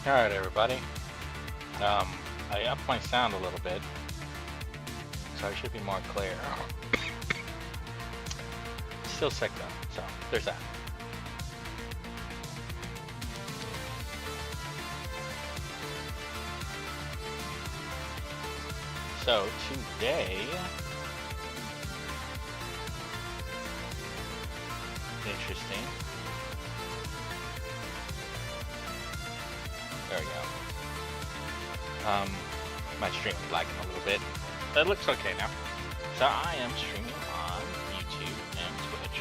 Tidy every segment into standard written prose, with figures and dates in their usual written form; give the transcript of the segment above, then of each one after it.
Alright, everybody. I upped my sound a little bit, so I should be more clear. Still sick though, so there's that. So today, interesting. There we go. My stream is lagging a little bit. It looks okay now. So I am streaming on YouTube and Twitch.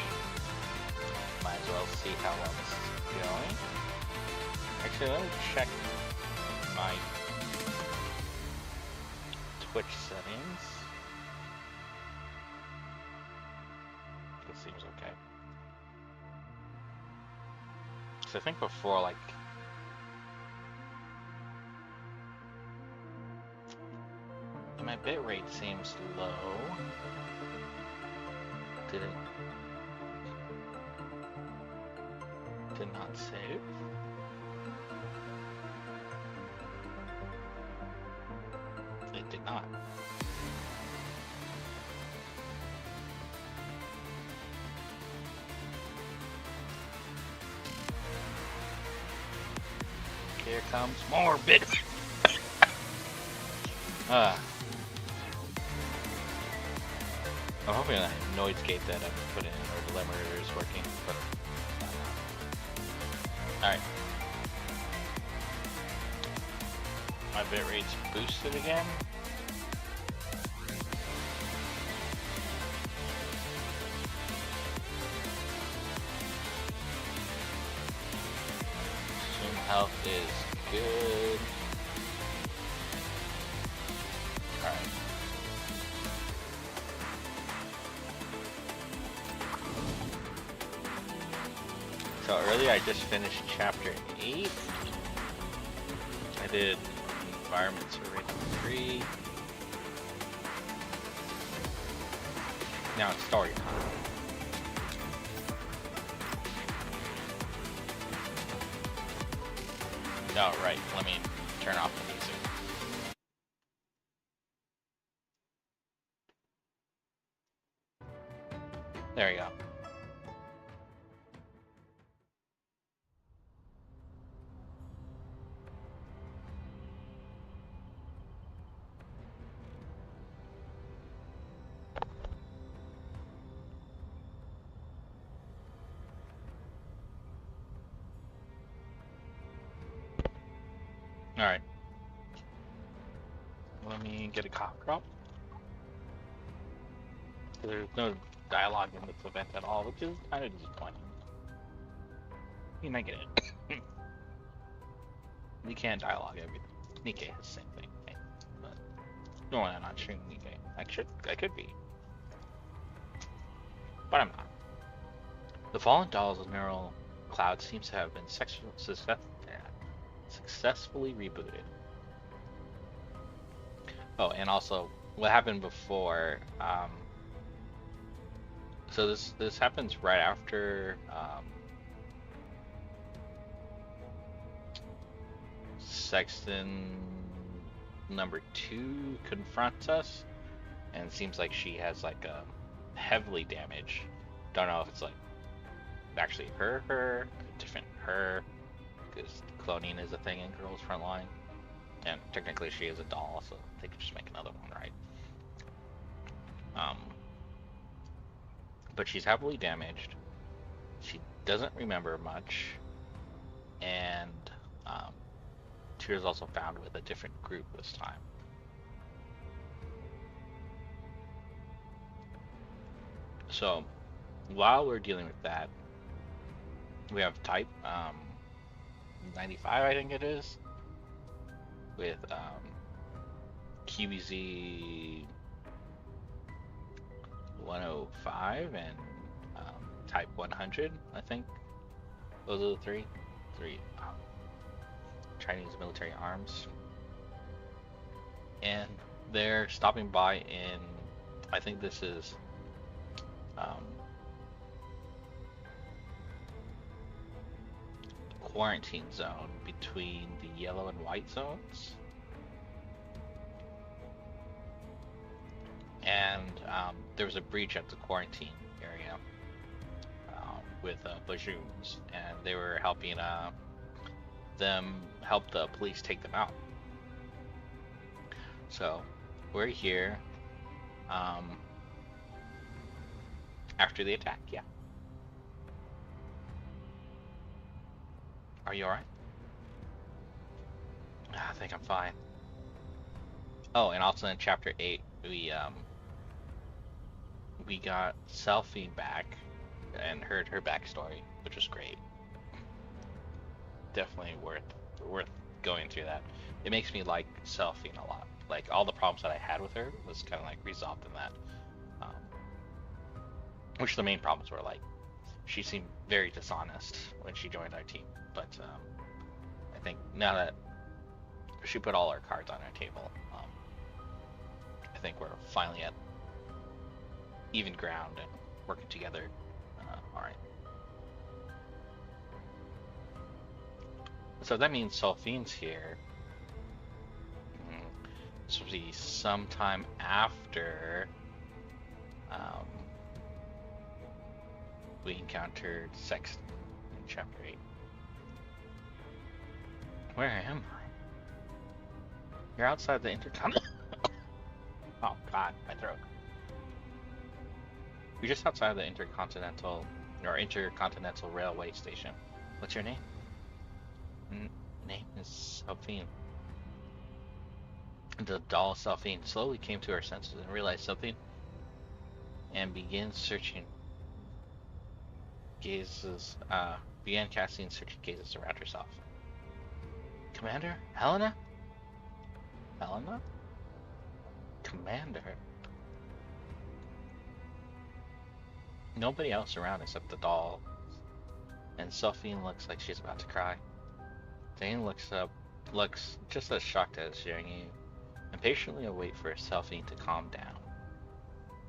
Might as well see how well this is going. Actually, let me check my Twitch settings. This seems okay. So I think before, like, my bitrate seems low. Did not save. It did not. Here comes more bit. I'm hoping that noise gate that I put in or the limiter is working, but alright. My bitrate's boosted again. Zoom health is good. Alright. So earlier I just finished chapter 8. I did environments for rating 3. Now it's story time. Oh right, let me turn off the music. There we go. Alright. Let me get a cough drop. There's no dialogue in this event at all, which is kind of disappointing. I mean, I get it. You can't dialogue everything. Nikkei has the same thing. But no, I'm not streaming Nikkei. I could be. But I'm not. The Fallen Dolls' neural cloud seems to have been successfully rebooted. Oh, and also, what happened before, so this happens right after, Sexton number 2 confronts us, and it seems like she has like a heavily damaged. Don't know if it's like actually her, a different her, because cloning is a thing in Girls Frontline, and technically she is a doll, so they could just make another one, right? But she's heavily damaged. She doesn't remember much, and she was also found with a different group this time. So while we're dealing with that, we have type 95, I think it is, with QBZ 105 and type 100, I think. Those are the three Chinese military arms. And they're stopping by in, I think this is quarantine zone between the yellow and white zones. And there was a breach at the quarantine area with Bajouns, and they were helping them help the police take them out. So we're here after the attack. Yeah. Are you alright? I think I'm fine. Oh, and also in chapter 8, we got Selphie back and heard her backstory, which was great. Definitely worth going through that. It makes me like Selphie a lot. Like all the problems that I had with her was kind of like resolved in that. Which the main problems were like she seemed very dishonest when she joined our team, but I think now that she put all our cards on our table, I think we're finally at even ground and working together. Alright. So that means Solfine's here. This will be sometime after we encountered Sexton in chapter 8. Where am I? You're outside the intercontinental. Oh god, my throat. You're just outside the intercontinental railway station. What's your name? Name is Selphine. The doll Selphine slowly came to her senses and realized something, and began casting searching gazes around herself. Commander? Helena? Helena? Commander? Nobody else around except the doll, and Selphine looks like she's about to cry. Dane looks just as shocked as Jiangyu, and patiently await for Selphine to calm down.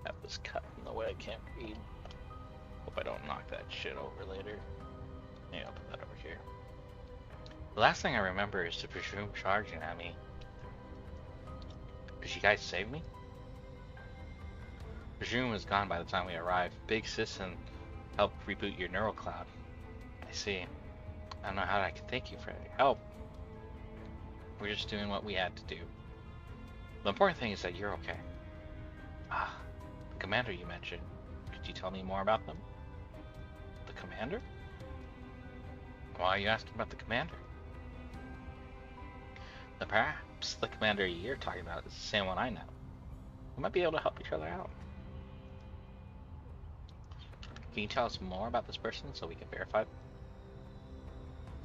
That was cut in the way I can't read. Hope I don't knock that shit over later. Yeah, I'll put that over here. The last thing I remember is the presumed charging at me. Did you guys save me? Presume was gone by the time we arrived. Big Sisson helped reboot your neural cloud. I see. I don't know how I can thank you for your help. We're just doing what we had to do. The important thing is that you're okay. Ah, the commander you mentioned. Could you tell me more about them? The commander? Why are you asking about the commander? Perhaps the commander you're talking about is the same one I know. We might be able to help each other out. Can you tell us more about this person so we can verify?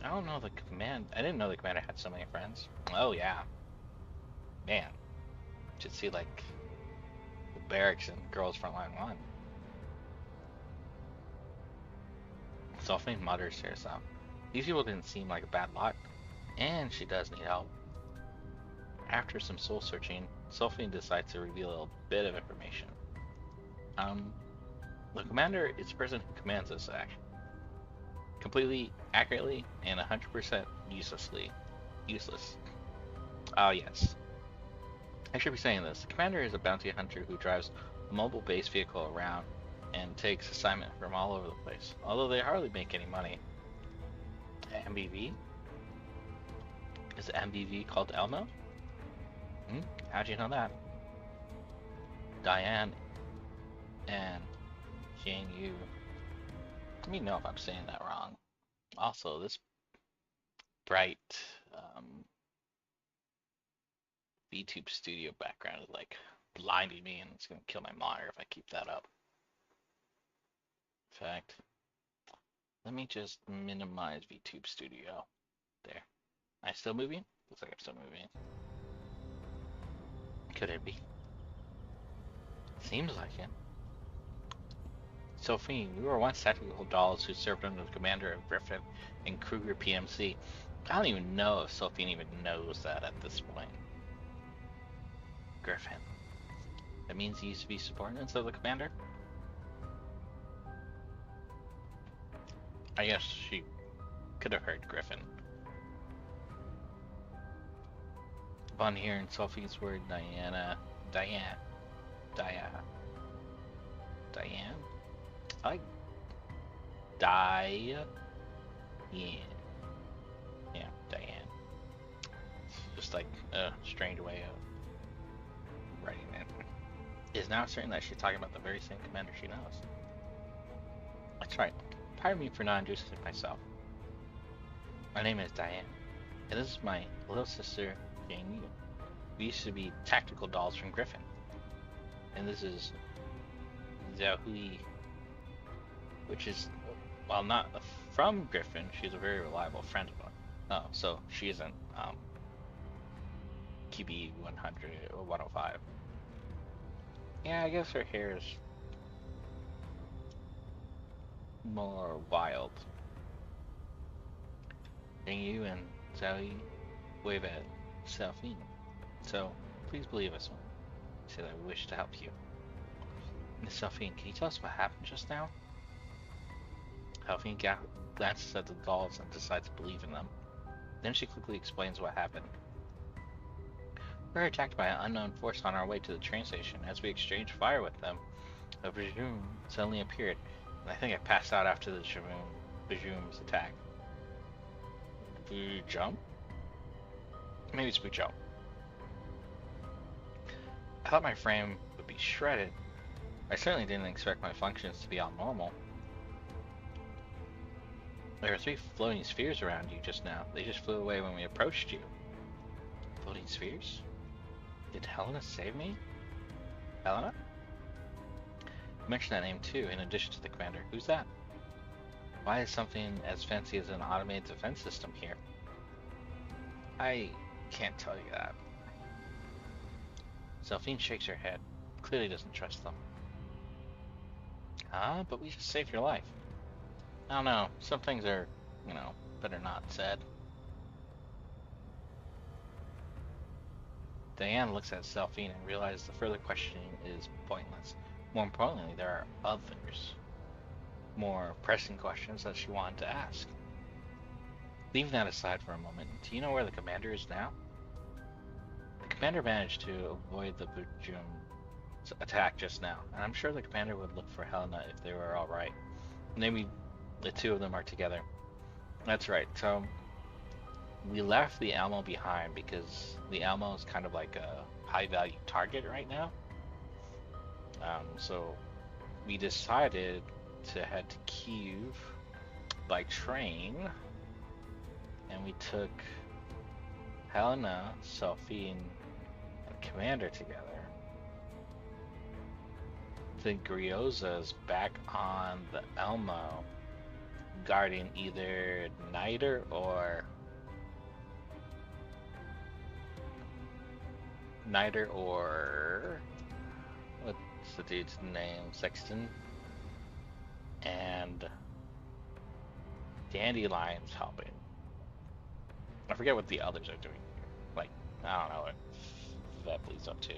I don't know the command. I didn't know the commander had so many friends. Oh yeah, man. Should see like the barracks and girls from line 1. Selphine mutters to herself. These people didn't seem like a bad lot, and she does need help. After some soul searching, Selphine decides to reveal a bit of information. The commander is the person who commands this action. Completely, accurately, and 100% useless. Oh yes. I should be saying this. The commander is a bounty hunter who drives a mobile base vehicle around and takes assignment from all over the place, although they hardly make any money. MBV? Is the MBV called Elmo? How'd you know that? Diane and Jiangyu. Let me know if I'm saying that wrong. Also, this bright VTube studio background is like blinding me, and it's gonna kill my monitor if I keep that up. In fact, let me just minimize VTube studio. There. Am I still moving? Looks like I'm still moving. Could it be? Seems like it. Sophie, we were once tactical dolls who served under the commander of Griffin and Kruger PMC. I don't even know if Sophie even knows that at this point. Griffin. That means he used to be subordinates of the commander? I guess she Could have heard Griffin. Upon hearing Sophie's word, Diane. I like Diane. Yeah, Diane. It's just like a strange way of writing it. It is now certain that she's talking about the very same commander she knows. That's right. Pardon me for not introducing myself. My name is Diane, and this is my little sister, Jane. We used to be tactical dolls from Griffin. And this is Xiaohui, which is, while not from Griffin, she's a very reliable friend of mine. Oh, so she isn't QB 100 or 105. Yeah, I guess her hair is more wild. Yu and Xiaohui wave at Xiaofin. So, please believe us when we say that we wish to help you. Miss Xiaofin, can you tell us what happened just now? Xiaofin glances at the dolls and decides to believe in them. Then she quickly explains what happened. We were attacked by an unknown force on our way to the train station. As we exchanged fire with them, a Bajoom suddenly appeared, and I think I passed out after the Bajoom's attack. Jump? Maybe it's jump. I thought my frame would be shredded. I certainly didn't expect my functions to be all normal. There were 3 floating spheres around you just now. They just flew away when we approached you. Floating spheres? Did Helena save me? Helena? You mentioned that name too, in addition to the commander. Who's that? Why is something as fancy as an automated defense system here? I can't tell you that. Xiaofin shakes her head. Clearly doesn't trust them. But we just saved your life. I don't know. Some things are, better not said. Diane looks at Xiaofin and realizes the further questioning is pointless. More importantly, there are others. More pressing questions that she wanted to ask. Leaving that aside for a moment, do you know where the commander is now? The commander managed to avoid the Bajoom's attack just now, and I'm sure the commander would look for Helena if they were alright. Maybe the 2 of them are together. That's right, so we left the Almo behind because the Almo is kind of like a high-value target right now. So we decided to head to Kyiv by train, and we took Helena, Xiaofin, and Commander together. The Gryozza's back on the Elmo, guarding either Niter or what's the dude's name? Sexton. And Dandelion's helping. I forget what the others are doing. Like, I don't know what Vepley's up to.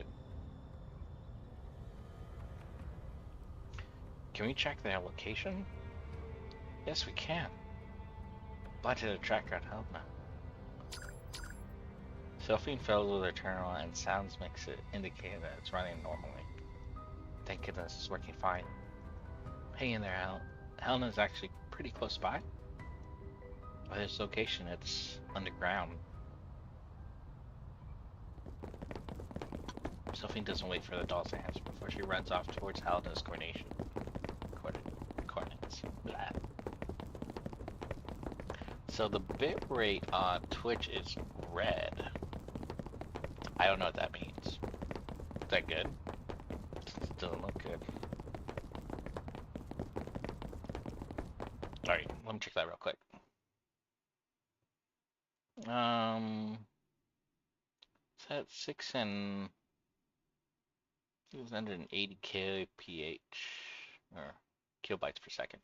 Can we check their location? Yes, we can. Planted a tracker at Helena. Xiaofin fails with her terminal and sounds makes it indicate that it's running normally. Thank goodness it's working fine. Hang in there, Helena's actually pretty close by. By this location, it's underground. Xiaofin doesn't wait for the dolls to answer before she runs off towards Helena's coordinates. Blah. So the bitrate on Twitch is red. I don't know what that means. Is that good? It doesn't look good. Alright, let me check that real quick. It's at 6 and 280 kph or kilobytes per second,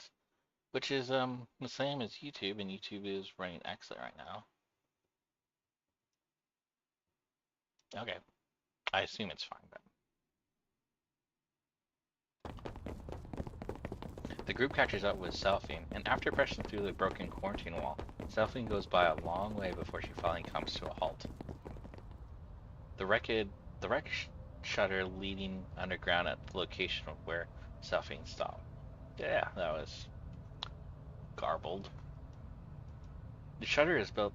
which is the same as YouTube, and YouTube is running excellent right now. Okay, I assume it's fine then. The group catches up with Selphine, and after pressing through the broken quarantine wall, Selphine goes by a long way before she finally comes to a halt. The wreck shutter leading underground at the location of where Selphine stopped. Yeah, that was garbled. The shutter is built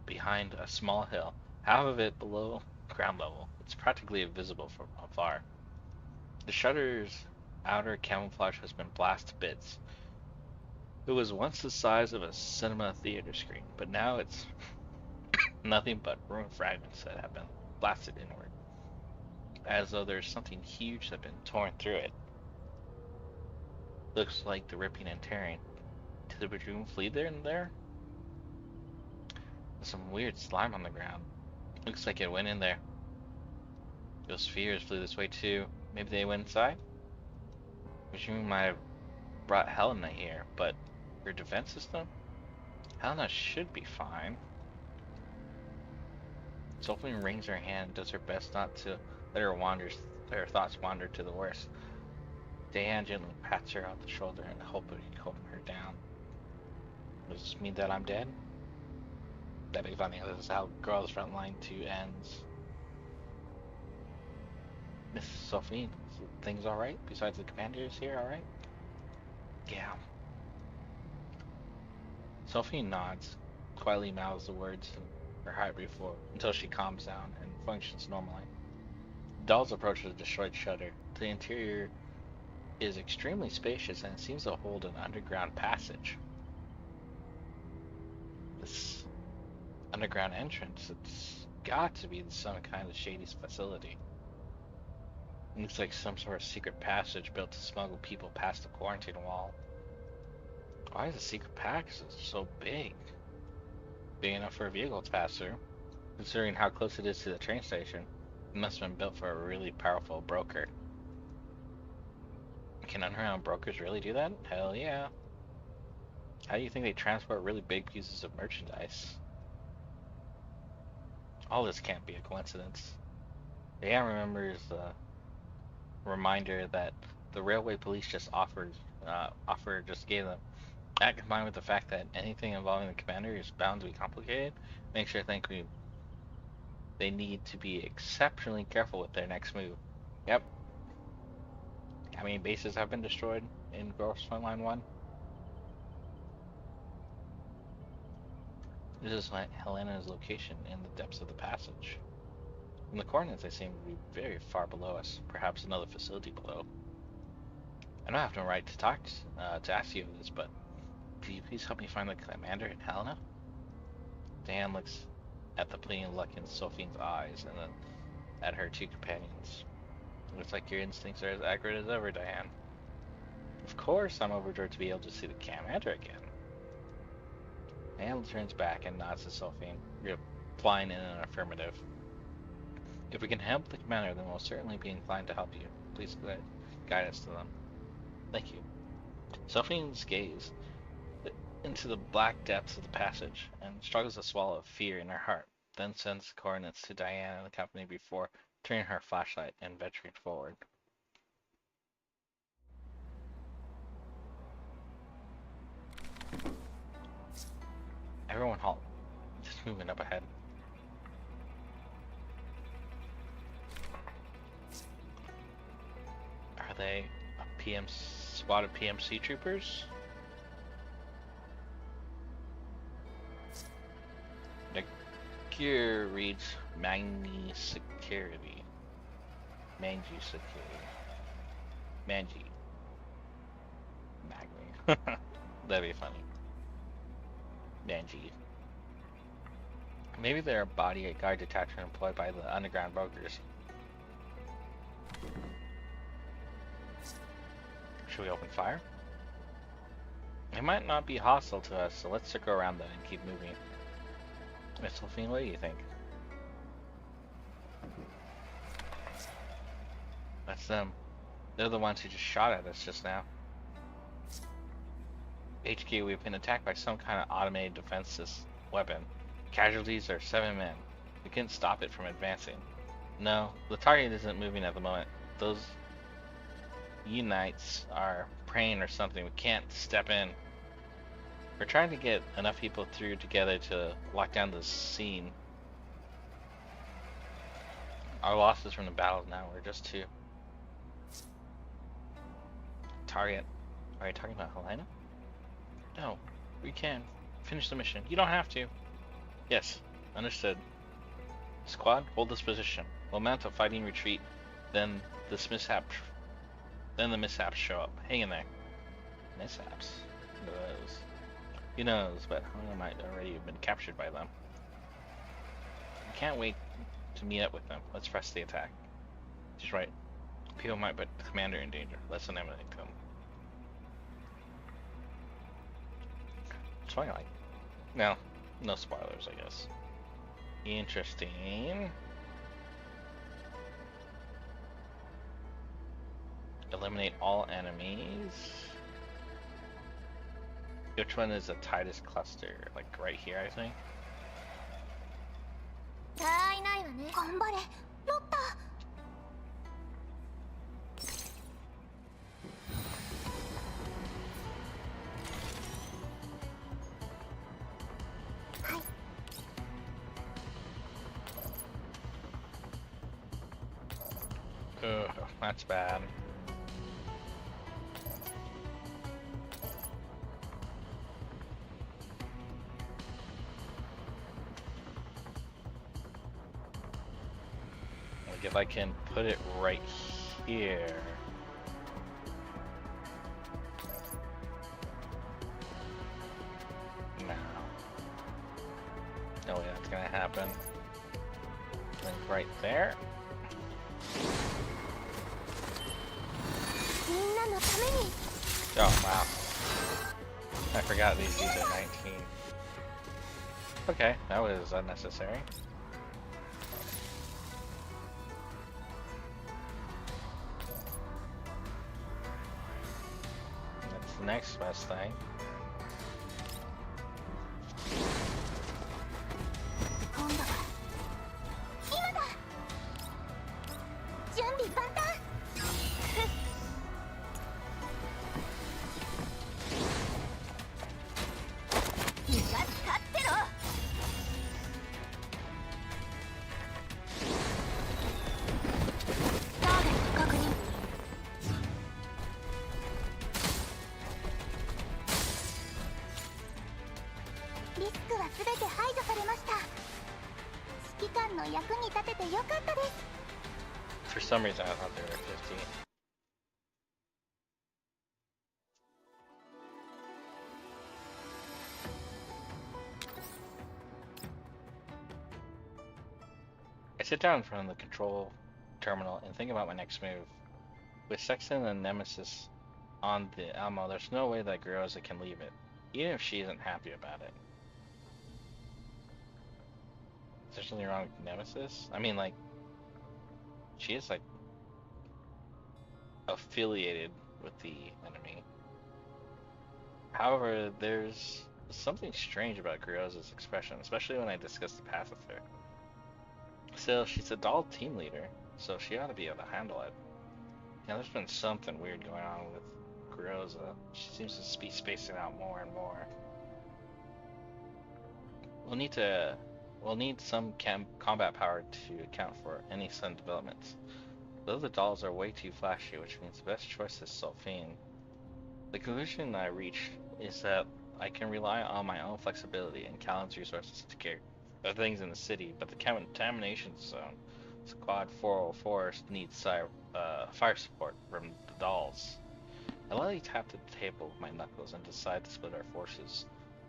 behind a small hill, half of it below ground level. It's practically invisible from afar. The shutter's outer camouflage has been blasted to bits. It was once the size of a cinema theater screen, but now it's nothing but ruined fragments that have been blasted inward, as though there's something huge that has been torn through it. Looks like the ripping and tearing. Did the Bajoon flee there and there? There's some weird slime on the ground. Looks like it went in there. Those spheres flew this way too. Maybe they went inside? Bajoon might have brought Helena here, but her defense system? Helena should be fine. Selphine wrings her hand and does her best not to let her thoughts wander to the worst. Diane gently pats her on the shoulder and hopefully calm her down. Does this mean that I'm dead? That'd be funny. This is how Girls Frontline 2 ends. Miss Selphine, things alright? Besides the commanders here, alright? Yeah. Selphine nods, quietly mouths the words in her heart before until she calms down and functions normally. Dolls approach the destroyed shutter. The interior is extremely spacious and it seems to hold an underground passage. This underground entrance, it's got to be some kind of shady facility. It looks like some sort of secret passage built to smuggle people past the quarantine wall. Why is the secret passage so big? Big enough for a vehicle to pass through. Considering how close it is to the train station, it must have been built for a really powerful broker. Can underground brokers really do that? Hell yeah. How do you think they transport really big pieces of merchandise? All this can't be a coincidence. Diane remembers the reminder that the railway police just gave them. That combined with the fact that anything involving the commander is bound to be complicated, makes her think they need to be exceptionally careful with their next move. Yep. How many bases have been destroyed in Girls Frontline 1? This is like Helena's location in the depths of the passage. From the coordinates, they seem to be very far below us, perhaps another facility below. I don't have no right to ask you this, but could you please help me find the commander and Helena? Dan looks at the pleading look in Sophine's eyes and then at her two companions. Looks like your instincts are as accurate as ever, Diane. Of course, I'm overjoyed to be able to see the commander again. Diane turns back and nods to Sophine, replying in an affirmative. If we can help the commander, then we'll certainly be inclined to help you. Please guide us to them. Thank you. Sophine's gaze into the black depths of the passage and struggles to swallow fear in her heart, then sends coordinates to Diane and the company before turning her flashlight and venturing forward. Everyone halt. Just moving up ahead. Are they a squad of PMC troopers? The gear reads Mangi Security. Mangi Security. Mangi. Magni. That'd be funny. Mangi. Maybe they're a bodyguard detachment employed by the underground brokers. Should we open fire? It might not be hostile to us, so let's circle around then and keep moving. Miss Sophine, what do you think? That's them. They're the ones who just shot at us just now. HQ, we've been attacked by some kind of automated defense weapon. Casualties are 7 men. We couldn't stop it from advancing. No, the target isn't moving at the moment. Those unites are praying or something. We can't step in. We're trying to get enough people through together to lock down this scene. Our losses from the battle now are just 2. Target. Are you talking about Helena? No, we can. Finish the mission. You don't have to. Yes, understood. Squad, hold this position. We'll mount a fighting retreat, then the mishaps show up. Hang in there. Mishaps? Who knows, but Helena might already have been captured by them. We can't wait to meet up with them. Let's press the attack. She's right. People might put the commander in danger. Let's eliminate them. Twilight. No spoilers, I guess. Interesting. Eliminate all enemies. Which one is the tightest cluster? Like right here, I think. Ugh, that's bad. Like if I can put it right here. No. No way that's gonna happen. Like right there. Oh wow. I forgot these are 19. Okay, that was unnecessary. That's the next best thing. For some reason I thought they were 15. I sit down in front of the control terminal and think about my next move. With Sexton and Nemesis on the ammo, there's no way that Groza can leave it, even if she isn't happy about it. Is there something wrong with Nemesis? I mean, like, she is, like, affiliated with the enemy. However, there's something strange about Groza's expression, especially when I discuss the path with her. Still, she's a doll team leader, so she ought to be able to handle it. Yeah, there's been something weird going on with Groza. She seems to be spacing out more and more. We'll need some combat power to account for any sudden developments. Though the dolls are way too flashy, which means the best choice is Sulfine. The conclusion I reach is that I can rely on my own flexibility and Callan's resources to care of things in the city, but the contamination zone, Squad 404, needs fire support from the dolls. I lightly tap the table with my knuckles and decide to split our forces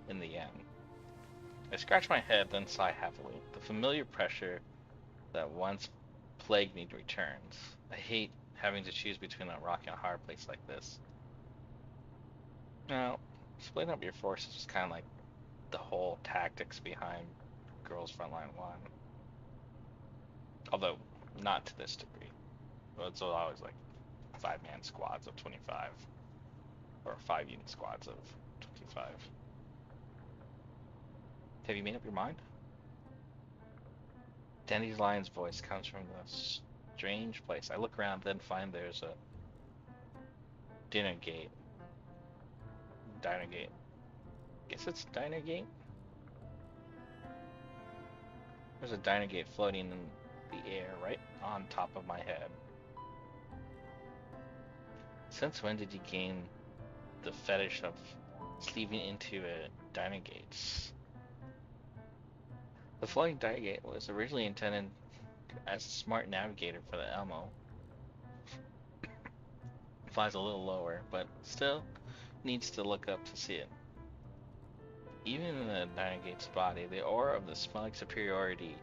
in the end. I scratch my head, then sigh heavily. The familiar pressure that once plagued me returns. I hate having to choose between a rock and a hard place like this. Now, splitting up your forces is kind of like the whole tactics behind Girls Frontline 1. Although, not to this degree. It's always like 5-man squads of 25. Or 5-unit squads of 25. Have you made up your mind? Dandelion's voice comes from the strange place. I look around, then find there's a dinner gate Diner Gate. Guess it's Diner Gate? There's a Diner Gate floating in the air right on top of my head. Since when did you gain the fetish of sleeping into a Diner Gates? The floating Diner Gate was originally intended as a smart navigator for the Elmo. It flies a little lower, but still needs to look up to see it. Even in the Diner Gate's body, the aura of the smelling superiority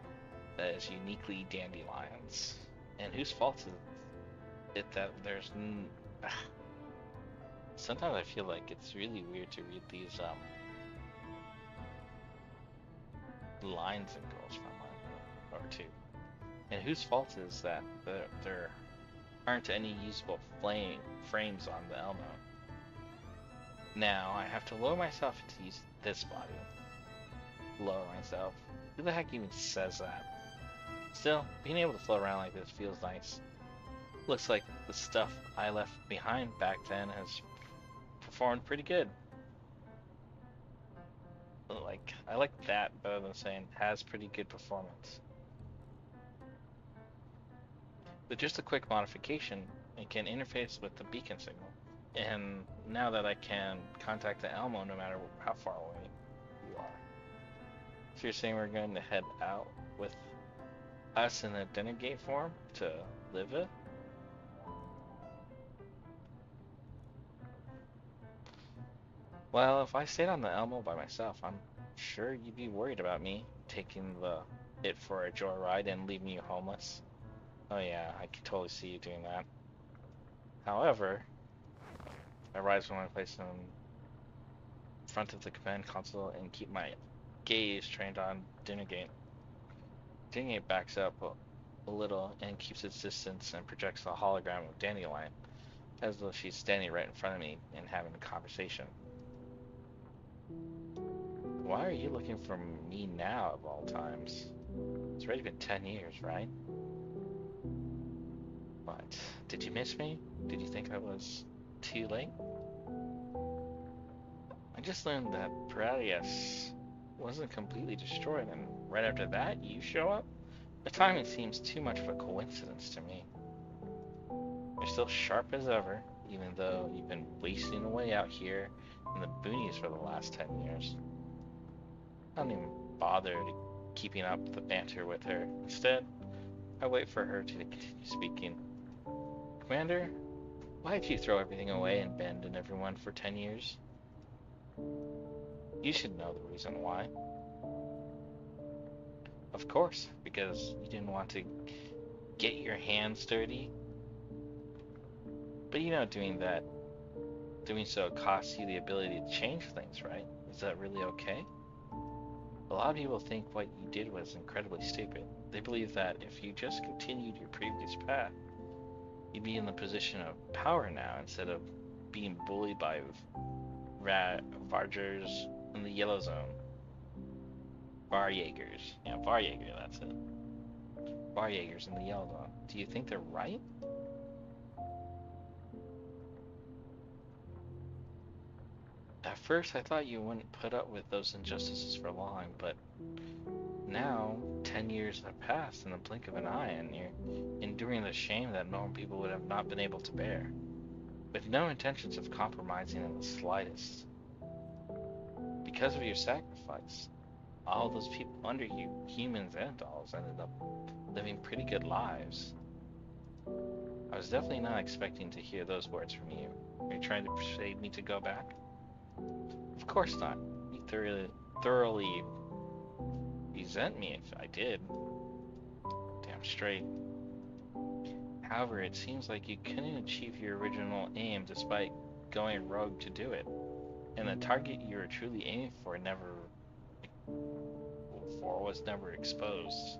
that is uniquely dandelions. And whose fault is it that there's sometimes I feel like it's really weird to read these lines in Girls from Mine or two. And whose fault is that there aren't any usable frames on the Elmo? Now I have to lower myself to use this body. Lower myself. Who the heck even says that? Still, being able to float around like this feels nice. Looks like the stuff I left behind back then has performed pretty good. I like that better than saying has pretty good performance. With just a quick modification, it can interface with the beacon signal. And now that I can contact the Elmo no matter how far away you are. So you're saying we're going to head out with us in a Dinner Gate form to live it? Well, if I stayed on the Elmo by myself, I'm sure you'd be worried about me taking it for a joyride and leaving you homeless. Oh yeah, I can totally see you doing that. However, I rise from my place in front of the command console and keep my gaze trained on Dinner Gate. Dinner Gate backs up a little and keeps its distance and projects a hologram of Dandelion, as though she's standing right in front of me and having a conversation. Why are you looking for me now, of all times? It's already been 10 years, right? What? Did you miss me? Did you think I was too late? I just learned that Paralias wasn't completely destroyed, and right after that, you show up? The timing seems too much of a coincidence to me. You're still sharp as ever, even though you've been wasting away out here in the boonies for the last 10 years. I don't even bother keeping up the banter with her. Instead, I wait for her to continue speaking. Commander, why did you throw everything away and abandon everyone for 10 years? You should know the reason why. Of course, because you didn't want to get your hands dirty. But you know doing so costs you the ability to change things, right? Is that really okay? A lot of people think what you did was incredibly stupid. They believe that if you just continued your previous path, you'd be in the position of power now instead of being bullied by Vargers in the Yellow Zone. Varjägers. Yeah, Varjäger, that's it. Varjägers in the Yellow Zone. Do you think they're right? At first, I thought you wouldn't put up with those injustices for long, but now, 10 years have passed in the blink of an eye, and you're enduring the shame that normal people would have not been able to bear, with no intentions of compromising in the slightest. Because of your sacrifice, all those people under you, humans and dolls, ended up living pretty good lives. I was definitely not expecting to hear those words from you. Are you trying to persuade me to go back? Of course not. You thoroughly resent me if I did. Damn straight. However, it seems like you couldn't achieve your original aim despite going rogue to do it. And the target you were truly aiming for was never exposed.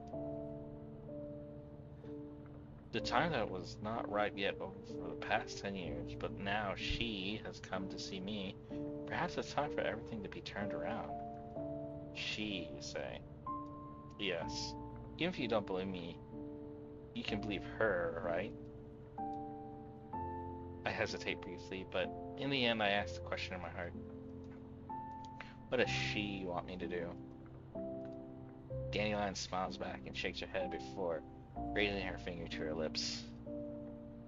The time that was not ripe yet over for the past 10 years, but now she has come to see me. Perhaps it's time for everything to be turned around. She, you say? Yes. Even if you don't believe me, you can believe her, right? I hesitate briefly, but in the end I ask the question in my heart. What does she want me to do? Dandelion smiles back and shakes her head before raising her finger to her lips.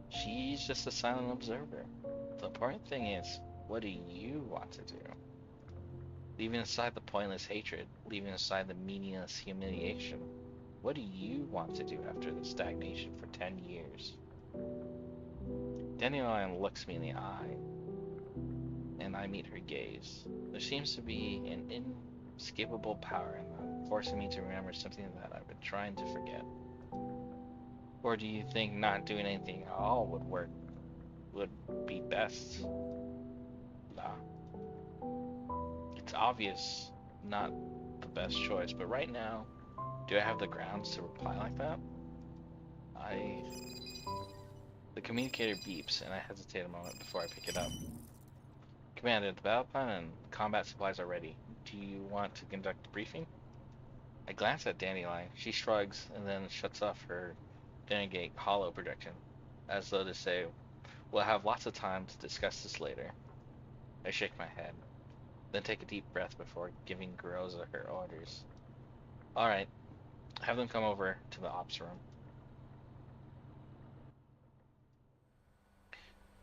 She's just a silent observer. The important thing is, what do you want to do? Leaving aside the pointless hatred, leaving aside the meaningless humiliation, what do you want to do after the stagnation for 10 years? Dandelion looks me in the eye, and I meet her gaze. There seems to be an inescapable power in that, forcing me to remember something that I've been trying to forget. Or do you think not doing anything at all would be best? Nah. It's obvious not the best choice, but right now, do I have the grounds to reply like that? I... The communicator beeps, and I hesitate a moment before I pick it up. Commander, the battle plan and combat supplies are ready. Do you want to conduct a briefing? I glance at Dandelion. She shrugs and then shuts off her Denegate hollow projection, as though to say, we'll have lots of time to discuss this later. I shake my head, then take a deep breath before giving Garoza her orders. Alright, have them come over to the ops room.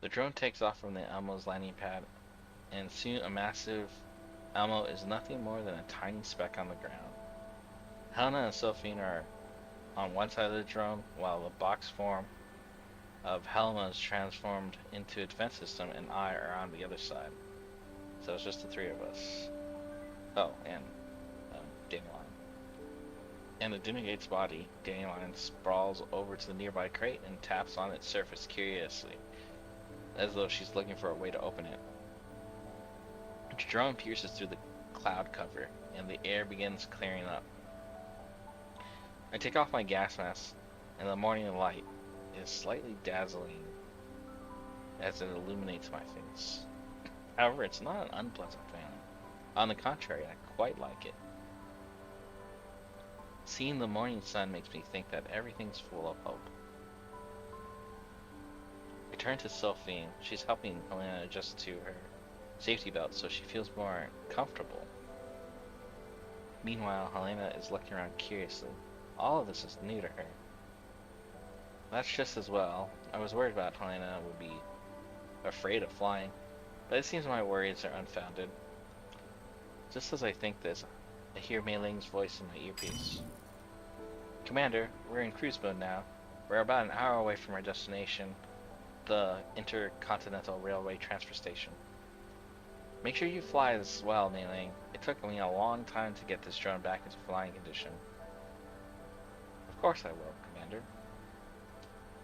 The drone takes off from the Elmo's landing pad, and soon a massive Elmo is nothing more than a tiny speck on the ground. Helena and Sophine are on one side of the drone, while the box form of Helma is transformed into a defense system, and I are on the other side. So it's just the three of us. Oh, and Dandelion. And the Denegate's body, Dandelion sprawls over to the nearby crate and taps on its surface curiously, as though she's looking for a way to open it. The drone pierces through the cloud cover, and the air begins clearing up. I take off my gas mask, and the morning light is slightly dazzling as it illuminates my face. However, it's not an unpleasant feeling. On the contrary, I quite like it. Seeing the morning sun makes me think that everything's full of hope. I turn to Sophie. She's helping Helena adjust to her safety belt so she feels more comfortable. Meanwhile, Helena is looking around curiously. All of this is new to her. That's just as well. I was worried about Helena would be afraid of flying, but it seems my worries are unfounded. Just as I think this, I hear Mei Ling's voice in my earpiece. Commander, we're in cruise mode now. We're about an hour away from our destination, the Intercontinental Railway Transfer Station. Make sure you fly as well, Mei Ling. It took me a long time to get this drone back into flying condition. Of course I will, Commander.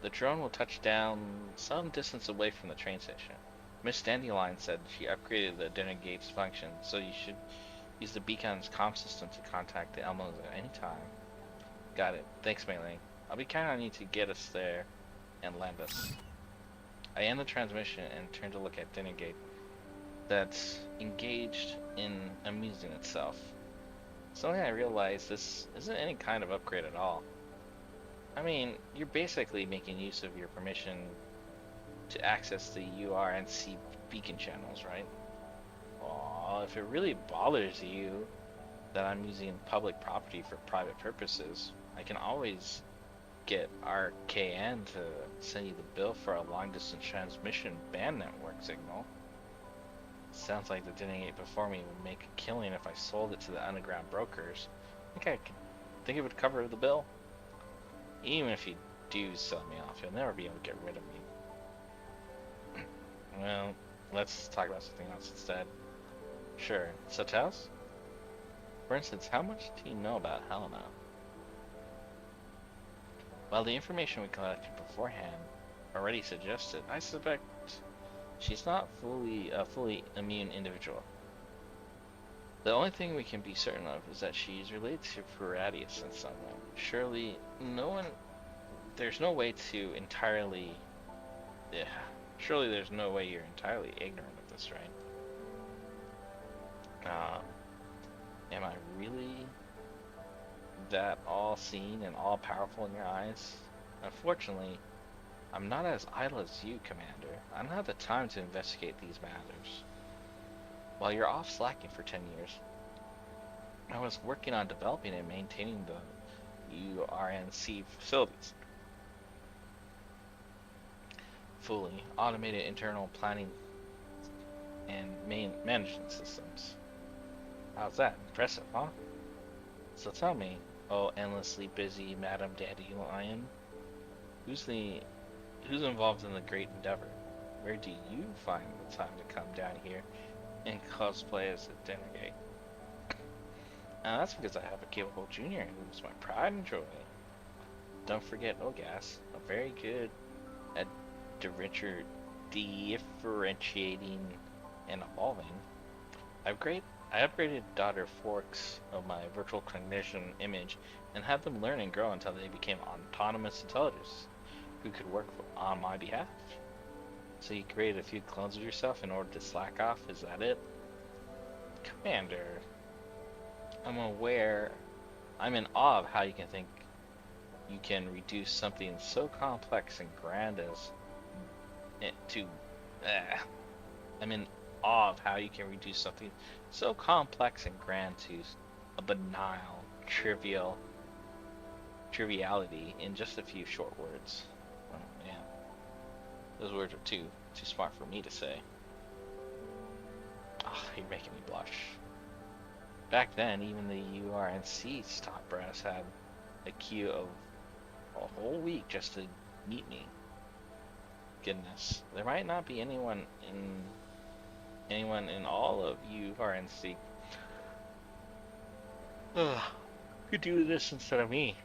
The drone will touch down some distance away from the train station. Miss Dandelion said she upgraded the dinner gate's function, so you should use the beacon's comm system to contact the Elmos at any time. Got it. Thanks, Mei Ling. I'll be counting on you to get us there and land us. I end the transmission and turn to look at dinner gate that's engaged in amusing itself. Suddenly I realize this isn't any kind of upgrade at all. I mean, you're basically making use of your permission to access the URNC beacon channels, right? Well, if it really bothers you that I'm using public property for private purposes, I can always get RKN to send you the bill for a long-distance transmission band network signal. Sounds like the Denegate before me would make a killing if I sold it to the underground brokers. I think it would cover the bill. Even if you do sell me off, you'll never be able to get rid of me. Well, let's talk about something else instead. Sure, such as? For instance, how much do you know about Helena? Well, the information we collected beforehand already suggested, I suspect she's not a fully immune individual. The only thing we can be certain of is that she's related to Paradius in some way. Surely, there's no way you're entirely ignorant of this, right? Am I really that all-seeing and all-powerful in your eyes? Unfortunately, I'm not as idle as you, Commander. I don't have the time to investigate these matters. While you're off slacking for 10 years, I was working on developing and maintaining the URNC facilities. Fully automated internal planning and management systems. How's that? Impressive, huh? So tell me, oh endlessly busy Madam Dandelion, who's involved in the great endeavor? Where do you find the time to come down here and cosplay as a Denegate? That's because I have a capable junior who's my pride and joy. Don't forget Ogas, a very good at differentiating and evolving. I upgraded daughter forks of my virtual cognition image and had them learn and grow until they became autonomous intelligence who could work on my behalf. So you created a few clones of yourself in order to slack off, is that it? Commander, I'm in awe of how you can reduce something so complex and grand as I'm in awe of how you can reduce something so complex and grand to a banal, triviality in just a few short words. Oh man, those words are too smart for me to say. Oh, you're making me blush. Back then, even the URNC's top brass had a queue of a whole week just to meet me. Goodness, there might not be anyone in all of URNC could do this instead of me.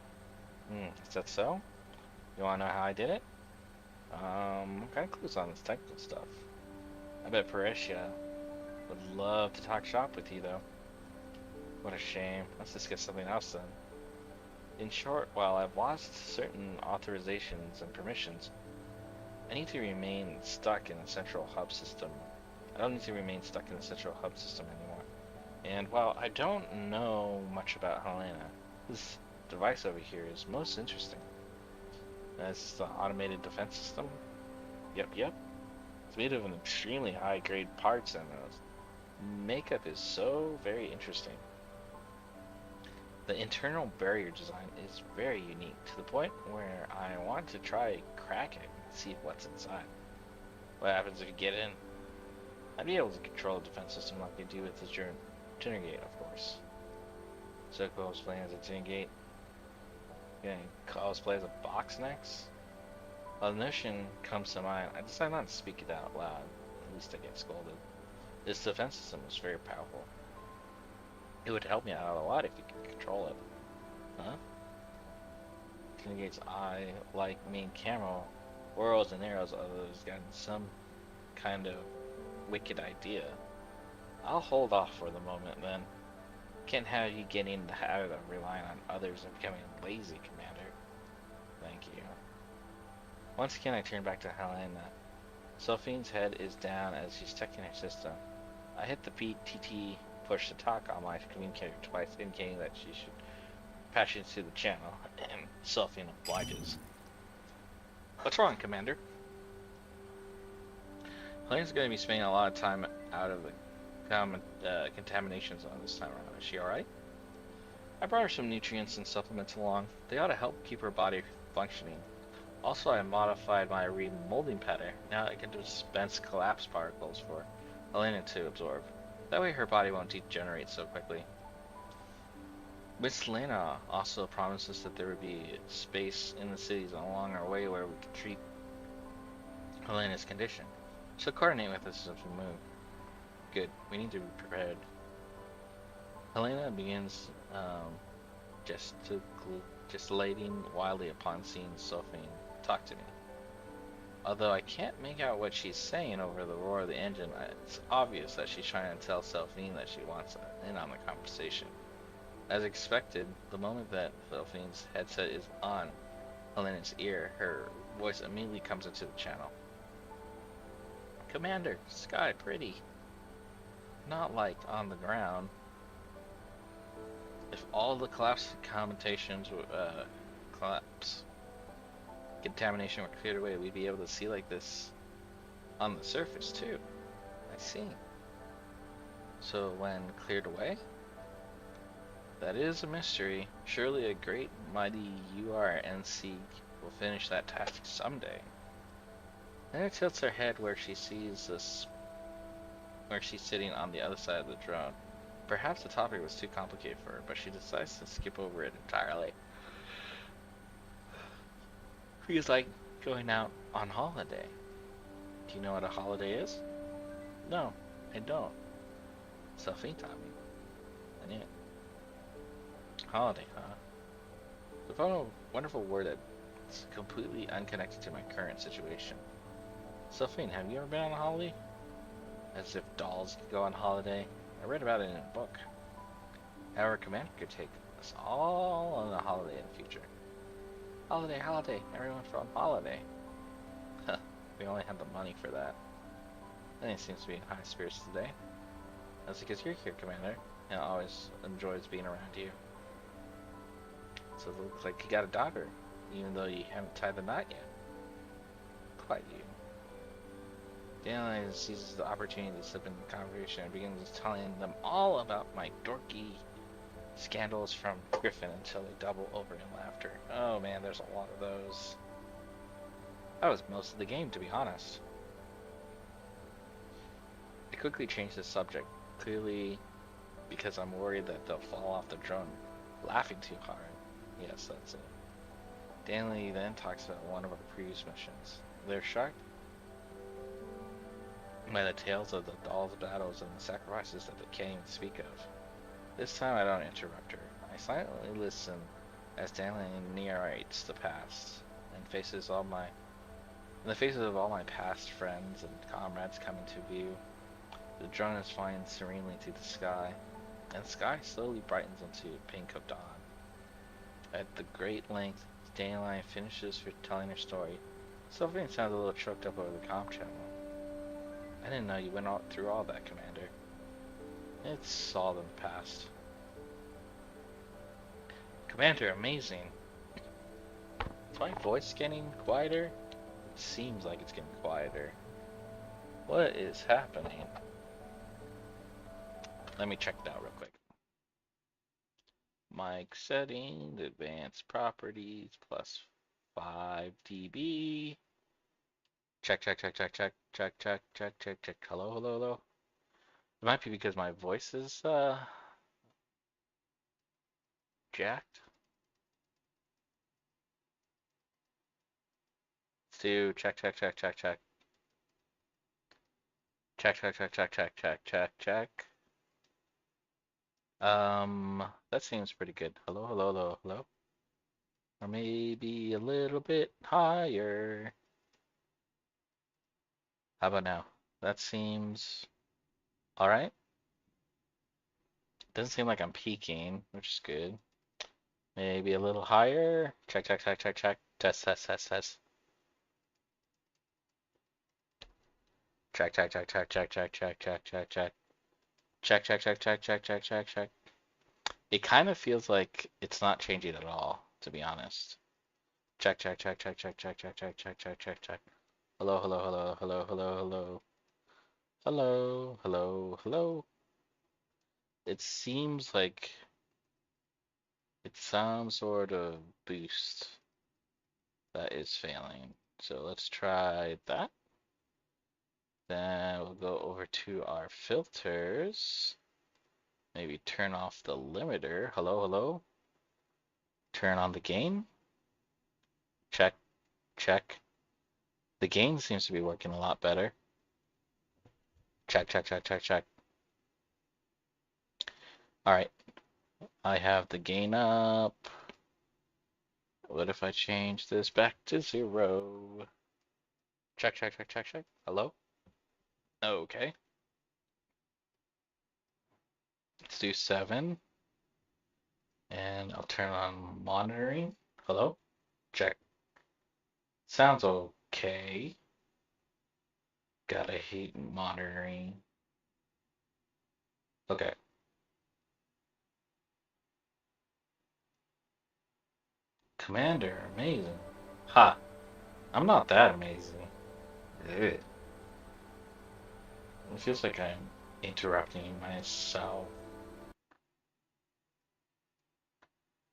Is that so? You wanna know how I did it? I'm kinda clueless on this technical stuff. I bet Parisha would love to talk shop with you though. What a shame. Let's discuss something else then. In short, while I've lost certain authorizations and permissions, I need to remain stuck in a central hub system. I don't need to remain stuck in the central hub system anymore. And while I don't know much about Helena, this device over here is most interesting. This is the automated defense system. Yep. It's made of an extremely high-grade parts and the makeup is so very interesting. The internal barrier design is very unique to the point where I want to try crack it and see what's inside. What happens if you get in? I'd be able to control the defense system like they do with the dinner gate, of course. So cosplay as a dinner gate. Gonna cosplay as a box next? While the notion comes to mind, I decide not to speak it out loud. At least I get scolded. This defense system is very powerful. It would help me out a lot if you could control it. Huh? Dinnergate's eye, like main camera, whirls and arrows, although he's gotten some kind of wicked idea. I'll hold off for the moment then. Can't have you getting in the habit of relying on others and becoming lazy, Commander. Thank you. Once again I turn back to Helena. Sophine's head is down as she's checking her system. I hit the PTT push to talk on my communicator twice, indicating that she should patch into the channel, and Sophine obliges. What's wrong, Commander? Helena's going to be spending a lot of time out of the contamination zone this time around. Is she alright? I brought her some nutrients and supplements along. They ought to help keep her body functioning. Also, I modified my remolding pattern. Now it can dispense collapse particles for Helena to absorb. That way her body won't degenerate so quickly. Miss Lena also promises that there would be space in the cities along our way where we could treat Helena's condition. She'll coordinate with us as we move. Good. We need to be prepared. Helena begins gesticulating wildly upon seeing Sophie talk to me. Although I can't make out what she's saying over the roar of the engine, it's obvious that she's trying to tell Sophie that she wants in on the conversation. As expected, the moment that Sophine's headset is on Helena's ear, her voice immediately comes into the channel. Commander, sky pretty. Not like on the ground. If all the contamination were cleared away, we'd be able to see like this on the surface too. I see. So when cleared away? That is a mystery. Surely a great mighty URNC will finish that task someday. Then it tilts her head where she sees this, where she's sitting on the other side of the drone. Perhaps the topic was too complicated for her, but she decides to skip over it entirely. Feels like going out on holiday. Do you know what a holiday is? No, I don't. Sophie taught me. I knew it. Holiday, huh? The wonderful word that's completely unconnected to my current situation. Sophie, have you ever been on a holiday? As if dolls could go on holiday. I read about it in a book. Our commander could take us all on a holiday in the future. Holiday, holiday, everyone's on holiday. We only have the money for that. And he seems to be in high spirits today. That's because you're here, Commander, and always enjoys being around you. So it looks like you got a daughter, even though you haven't tied the knot yet. Quite you. Daniel seizes the opportunity to slip into the conversation and begins telling them all about my dorky scandals from Griffin until they double over in laughter. Oh man, there's a lot of those. That was most of the game, to be honest. I quickly changed the subject, clearly because I'm worried that they'll fall off the drone laughing too hard. Yes, that's it. Danley then talks about one of our previous missions. They're shocked by the tales of the dolls' battles and the sacrifices that they can't even speak of. This time I don't interrupt her. I silently listen as Danley narrates the past and in the faces of all my past friends and comrades come into view. The drone is flying serenely through the sky, and the sky slowly brightens into pink of dawn. At the great length, Dandelion finishes telling her story. Sophie sounds a little choked up over the comm channel. I didn't know you went through all that, Commander. It's all in the past. Commander, amazing. Is my voice getting quieter? It seems like it's getting quieter. What is happening? Let me check it out real quick. Mic settings, advanced properties, plus 5 dB. Check. Hello. It might be because my voice is jacked. Let's do check. Check. That seems pretty good. Hello. Or maybe a little bit higher. How about now? That seems alright. Doesn't seem like I'm peaking, which is good. Maybe a little higher. Check. Test. Check. It kind of feels like it's not changing at all, to be honest. Check. Hello. It seems like it's some sort of boost that is failing. So let's try that. Then we'll go over to our filters. Maybe turn off the limiter. Hello. Turn on the gain. Check. The gain seems to be working a lot better. Check. Alright. I have the gain up. What if I change this back to 0? Check. Hello? Okay. Let's do 7. And I'll turn on monitoring. Hello? Check. Sounds okay. Gotta hate monitoring. Okay. Commander, amazing. Ha! I'm not that amazing. Ugh. It feels like I'm interrupting myself.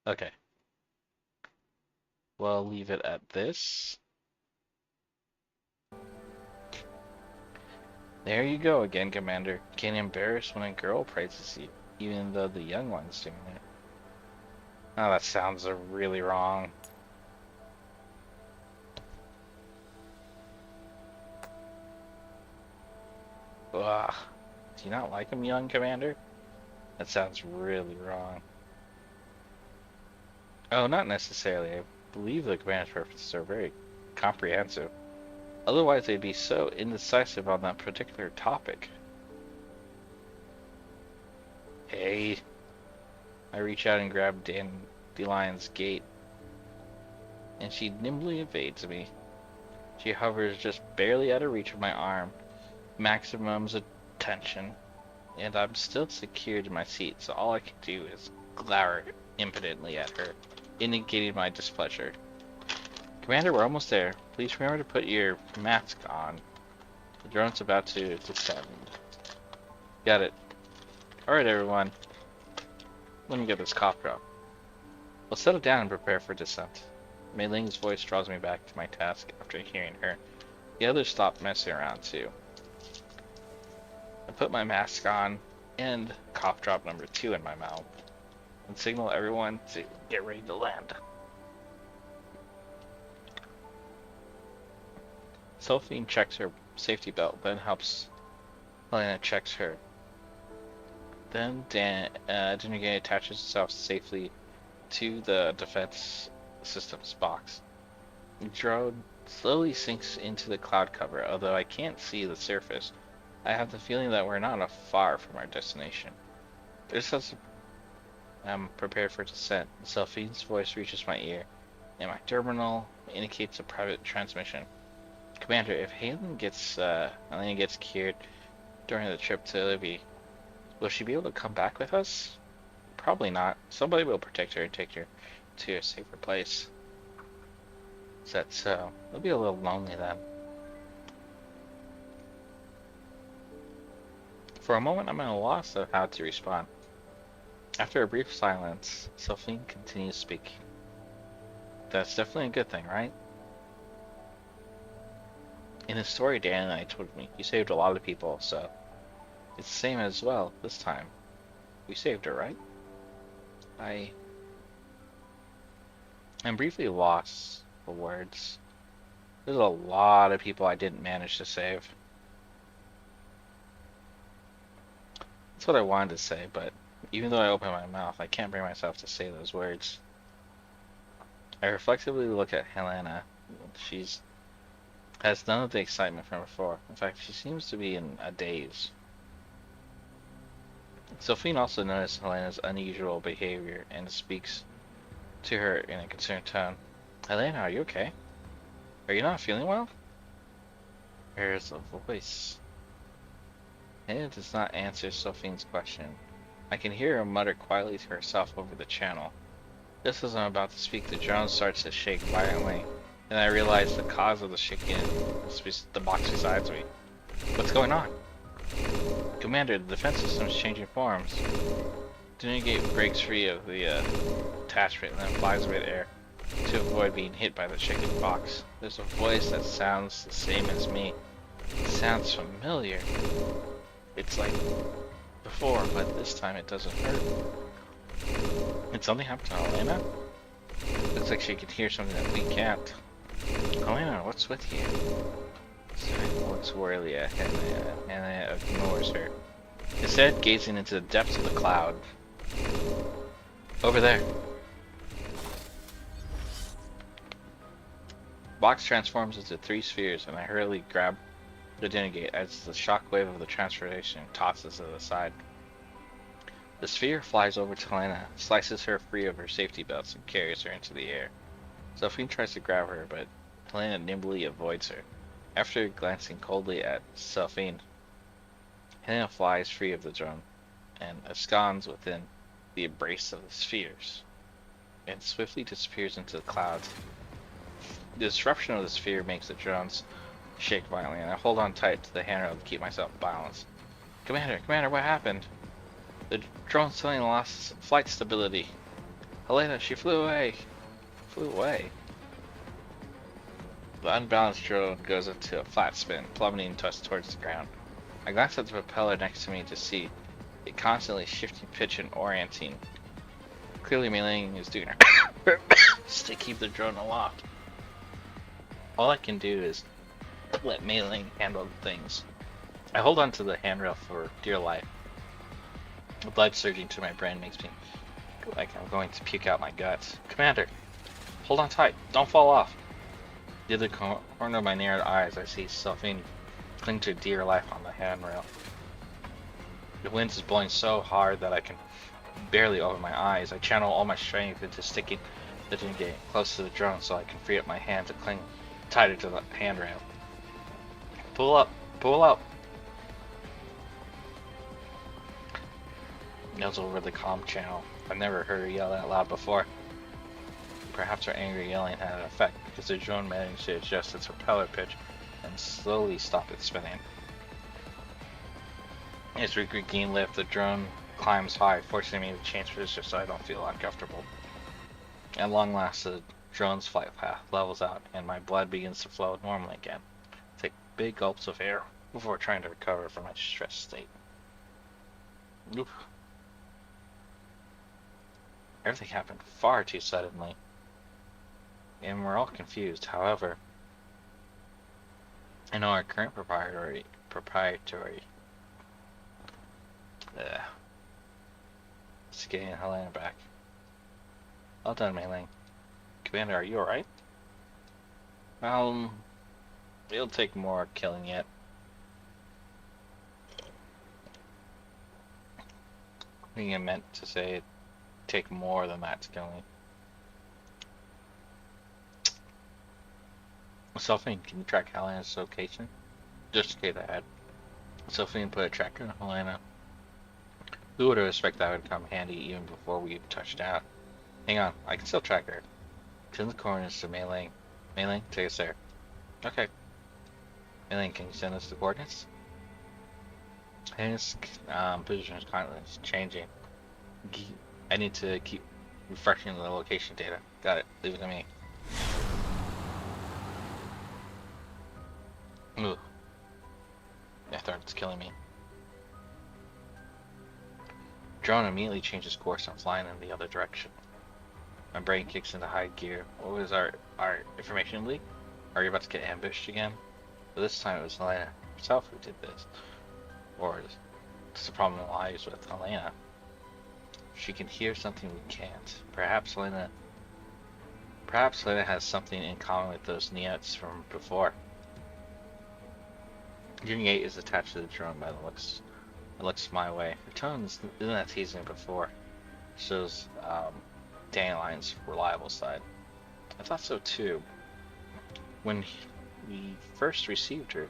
Okay. Well, leave it at this. There you go again, Commander. Getting embarrassed when a girl praises you, even though the young one's doing it. Oh, that sounds really wrong. Ugh. Do you not like him, young Commander? That sounds really wrong. Oh, not necessarily. I believe the Commander's preferences are very comprehensive. Otherwise, they'd be so indecisive on that particular topic. Hey. I reach out and grab Dandelion's gate, and she nimbly evades me. She hovers just barely out of reach of my arm, maximums attention, and I'm still secured in my seat, so all I can do is glower impotently at her, indicating my displeasure. Commander, we're almost there. Please remember to put your mask on. The drone's about to descend. Got it. Alright, everyone. Let me get this cough drop. We'll settle down and prepare for descent. Mei Ling's voice draws me back to my task after hearing her. The others stop messing around too. I put my mask on and cough drop number 2 in my mouth and signal everyone to get ready to land. Sophie checks her safety belt, then helps Helena checks her. Then Dinigay attaches itself safely to the defense systems box. The drone slowly sinks into the cloud cover, although I can't see the surface. I have the feeling that we're not far from our destination. Just as I'm prepared for descent, Sophine's voice reaches my ear, and my terminal indicates a private transmission. Commander, if Helena gets cured during the trip to Libby, will she be able to come back with us? Probably not. Somebody will protect her and take her to a safer place. Is that so? It'll be a little lonely then. For a moment, I'm at a loss of how to respond. After a brief silence, Sophie continues speaking. That's definitely a good thing, right? In the story Dan and I told me, you saved a lot of people, so it's the same as well this time. We saved her, right? I'm briefly lost for words. There's a lot of people I didn't manage to save. That's what I wanted to say, but even though I open my mouth, I can't bring myself to say those words. I reflectively look at Helena. She's has none of the excitement from before. In fact, she seems to be in a daze. Sophie also noticed Helena's unusual behavior and speaks to her in a concerned tone. Helena, are you okay? Are you not feeling well? There's a voice. Helena does not answer Sophie's question. I can hear her mutter quietly to herself over the channel. Just as I'm about to speak, the drone starts to shake violently, and I realize the cause of the shaking is the box beside me. What's going on? Commander, the defense system is changing forms. Dinigate breaks free of the attachment and then flies away to air to avoid being hit by the shaking box. There's a voice that sounds the same as me. It sounds familiar. It's like before, but this time it doesn't hurt. Did something happen to Helena? Looks like she can hear something that we can't. Helena, what's with you? Sophie looks warily at Helena, and ignores her, instead gazing into the depths of the cloud. Over there. Box transforms into 3 spheres, and I hurriedly grab the Dinigate as the shockwave of the transformation tosses it aside. The sphere flies over to Helena, slices her free of her safety belts, and carries her into the air. Sophie tries to grab her, but Helena nimbly avoids her. After glancing coldly at Sophie, Helena flies free of the drone and ensconced within the embrace of the spheres, and swiftly disappears into the clouds. The disruption of the sphere makes the drones shake violently, and I hold on tight to the handrail to keep myself balanced. Commander, what happened? The drone suddenly lost flight stability. Helena, she flew away. Flew away. The unbalanced drone goes into a flat spin, plummeting towards the ground. I glance at the propeller next to me to see it constantly shifting pitch and orienting. Clearly, Mei Ling is doing her best to keep the drone aloft. All I can do is let Mei Ling handle things. I hold on to the handrail for dear life. The blood surging to my brain makes me feel like I'm going to puke out my guts. Commander, hold on tight. Don't fall off. The other corner of my narrowed eyes, I see Sophie cling to dear life on the handrail. The wind is blowing so hard that I can barely open my eyes. I channel all my strength into sticking the dinghy close to the drone so I can free up my hand to cling tighter to the handrail. Pull up! Pull up! Yells over the comm channel. I've never heard her yell that loud before. Perhaps her angry yelling had an effect because the drone managed to adjust its propeller pitch and slowly stop it spinning. As we regain lift, the drone climbs high, forcing me to change position so I don't feel uncomfortable. At long last, the drone's flight path levels out and my blood begins to flow normally again. I take big gulps of air before trying to recover from my stressed state. Oof. Everything happened far too suddenly, and we're all confused. However, I know our current proprietary it's getting Helena back. Well done, Mei Ling. Commander, are you alright? It'll take more killing yet. I think I meant to say it'd take more than that to kill me. Sophie, can you track Helena's location? Just in case I had. Sophie put a tracker on Helena. Who would have expected that would come handy even before we even touched down? Hang on, I can still track her. Turn the coordinates to Mei Ling. Mei Ling, take us there. Okay. Mei Ling, can you send us the coordinates? His position is constantly changing. I need to keep refreshing the location data. Got it. Leave it to me. Ooh. I thought it's killing me. Drone immediately changes course and flying in the other direction. My brain kicks into high gear. What was our information leak? Are you about to get ambushed again? But this time it was Helena herself who did this. Or is the problem lies with Helena? She can hear something we can't. Perhaps Helena has something in common with those Neots from before. Unit 8 is attached to the drone by the looks. It looks my way. Her tone isn't that teasing before. Shows Dandelion's reliable side. I thought so too. When we first received her,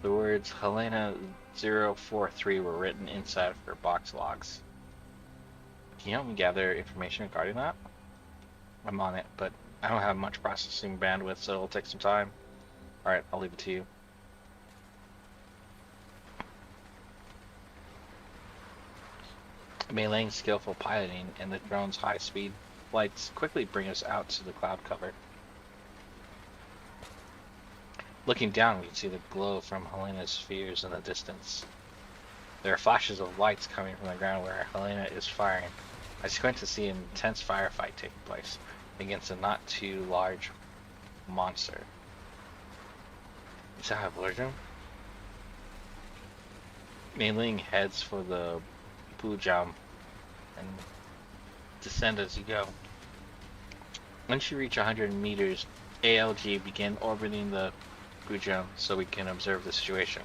the words Helena 043 were written inside of her box logs. Can you help me gather information regarding that? I'm on it, but I don't have much processing bandwidth, so it'll take some time. Alright, I'll leave it to you. Mei Ling's skillful piloting and the drone's high-speed flights quickly bring us out to the cloud cover. Looking down, we can see the glow from Helena's spheres in the distance. There are flashes of lights coming from the ground where Helena is firing. I squint to see an intense firefight taking place against a not too large monster. Is that a version? Mei Ling heads for the Bujam and descend as you go. Once you reach 100 meters, ALG begin orbiting the Bujam so we can observe the situation.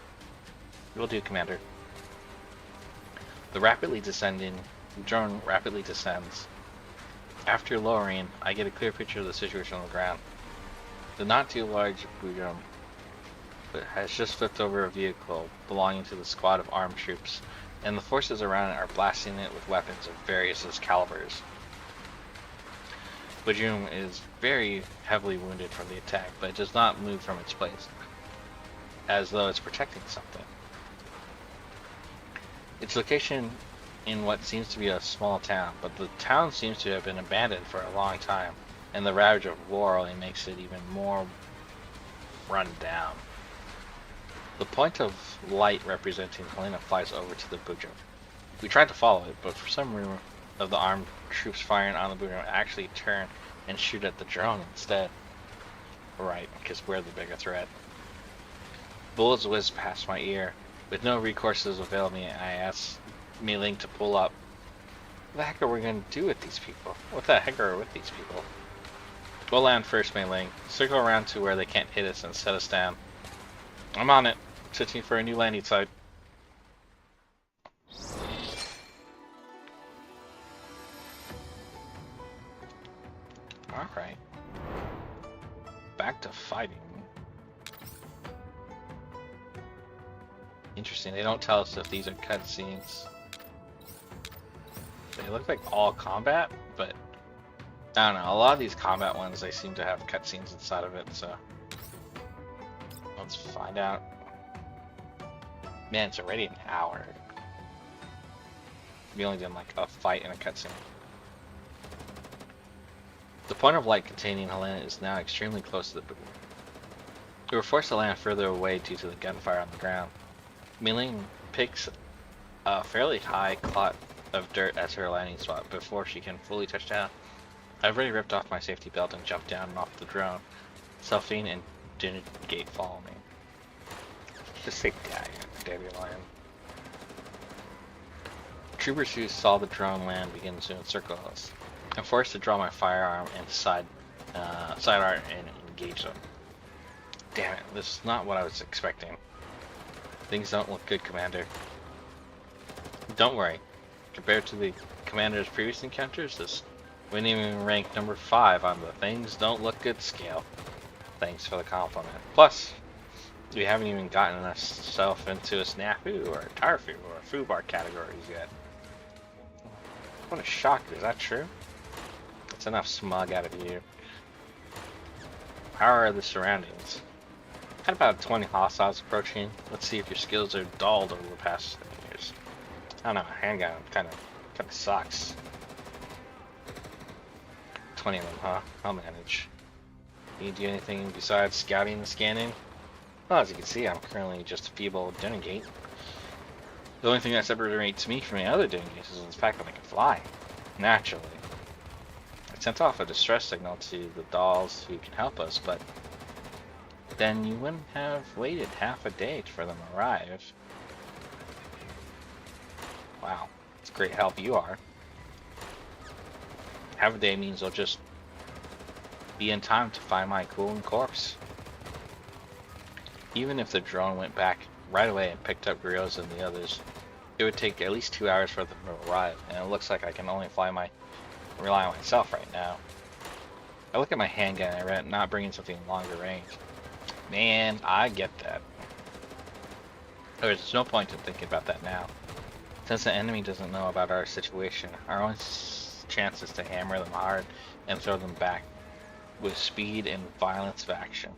Will do, Commander. The drone rapidly descends. After lowering, I get a clear picture of the situation on the ground. The not too large Bujam has just flipped over a vehicle belonging to the squad of armed troops, and the forces around it are blasting it with weapons of various calibers. Bujam is very heavily wounded from the attack, but it does not move from its place, as though it's protecting something. Its location in what seems to be a small town, but the town seems to have been abandoned for a long time, and the ravage of war only makes it even more run down. The point of light representing Helena flies over to the Bujo. We tried to follow it, but for some reason of the armed troops firing on the Bujo actually turn and shoot at the drone instead. Right, because we're the bigger threat. Bullets whizzed past my ear. With no recourses available me, I asked Mei-Ling to pull up. What the heck are we going to do with these people? What the heck are we with these people? We'll land first, Mei-Ling. Circle around to where they can't hit us and set us down. I'm on it. Searching for a new landing site. Alright. Back to fighting. Interesting, they don't tell us if these are cutscenes. They look like all combat, but I don't know, a lot of these combat ones, they seem to have cutscenes inside of it, so let's find out. Man, it's already an hour. We only did like a fight and a cutscene. The point of light containing Helena is now extremely close to the boom. We were forced to land further away due to the gunfire on the ground. Mei-Ling picks a fairly high clot of dirt as her landing spot before she can fully touch down. I've already ripped off my safety belt and jumped down and off the drone. Selphine and Gate follow me. Just say Dandelion. Troopers who saw the drone land begin to encircle us. I'm forced to draw my firearm and side art and engage them. Damn it, this is not what I was expecting. Things don't look good, Commander. Don't worry. Compared to the Commander's previous encounters, this we didn't even rank number 5 on the things don't look good scale. Thanks for the compliment. Plus, we haven't even gotten ourselves into a snafu or a tarfu or a foobar categories yet. What a shocker, is that true? That's enough smug out of you. How are the surroundings? Had about 20 hostiles approaching. Let's see if your skills are dulled over the past years. I don't know, a handgun kind of sucks. 20 of them, huh? I'll manage. Can you do anything besides scouting and scanning? Well, as you can see, I'm currently just a feeble denegate. The only thing that separates me from the other denegates is the fact that I can fly. Naturally. I sent off a distress signal to the dolls who can help us, but then you wouldn't have waited half a day for them to arrive. Wow, it's great help you are. Half a day means I'll just be in time to find my cooling corpse. Even if the drone went back right away and picked up Griots and the others, it would take at least 2 hours for them to arrive, and it looks like I can only rely on myself right now. I look at my handgun and I regret not bringing something longer range. Man, I get that. There's no point in thinking about that now. Since the enemy doesn't know about our situation, our only chance is to hammer them hard and throw them back with speed and violence of action.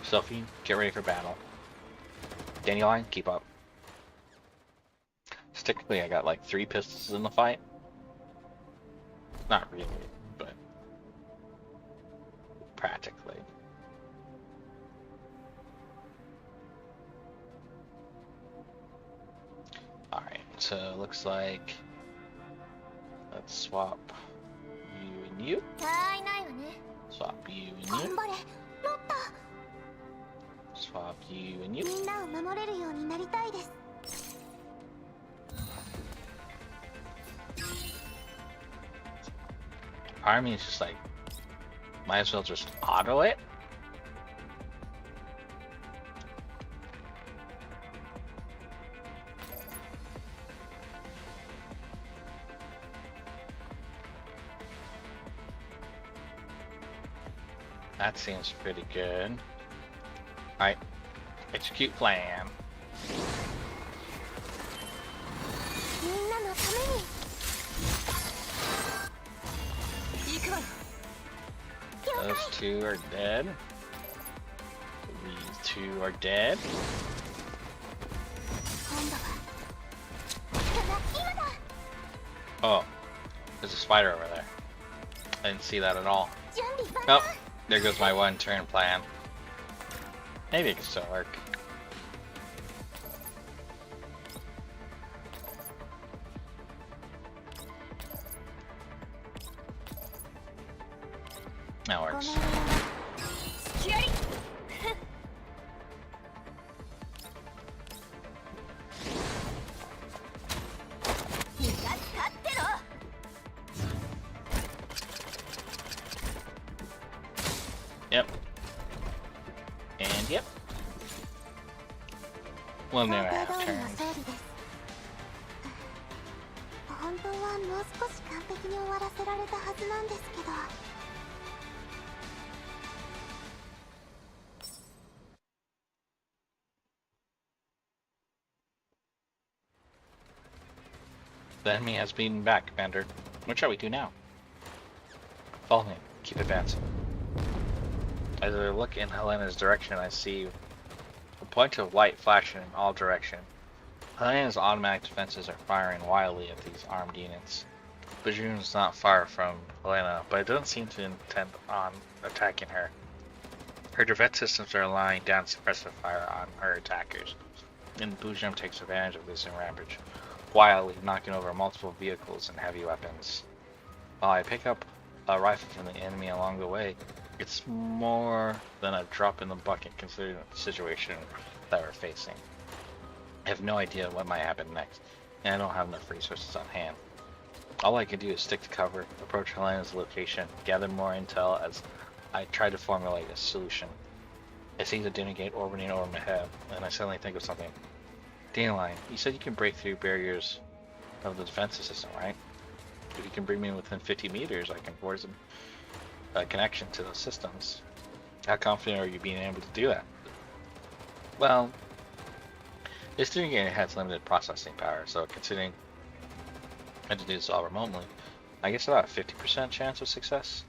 Selphie, get ready for battle. Dandelion, keep up. So technically I got like 3 pistols in the fight. Not really, but practically. Alright, so looks like let's swap you and you. Swap you and you. Swap you and you. Army is just like, might as well just auto it. That seems pretty good. Alright, execute plan. Those 2 are dead. These 2 are dead. Oh, there's a spider over there. I didn't see that at all. Oh, there goes my one turn plan. Maybe it can still work. That works. Yep. And yep. 1.5 turns. 本当はもう少し完璧に終わらせられたはずなんですけど。The enemy has been back, Commander. What shall we do now? Follow me. Keep advancing. As I look in Helena's direction, I see a point of light flashing in all directions. Helena's automatic defenses are firing wildly at these armed units. Bajoon is not far from Helena, but it doesn't seem to intend on attacking her. Her defense systems are laying down suppressive fire on her attackers, and Bajoon takes advantage of this and rampage, wildly knocking over multiple vehicles and heavy weapons. While I pick up a rifle from the enemy along the way, it's more than a drop in the bucket considering the situation that we're facing. I have no idea what might happen next, and I don't have enough resources on hand. All I can do is stick to cover, approach Helena's location, gather more intel as I try to formulate a solution. I see the dinner gate orbiting over my head, and I suddenly think of something. Dandelion, you said you can break through barriers of the defensive system, right? If you can bring me within 50 meters, I can force a connection to those systems. How confident are you being able to do that? Well, this dinner gate has limited processing power, so considering I had to do this all remotely, I guess about a 50% chance of success.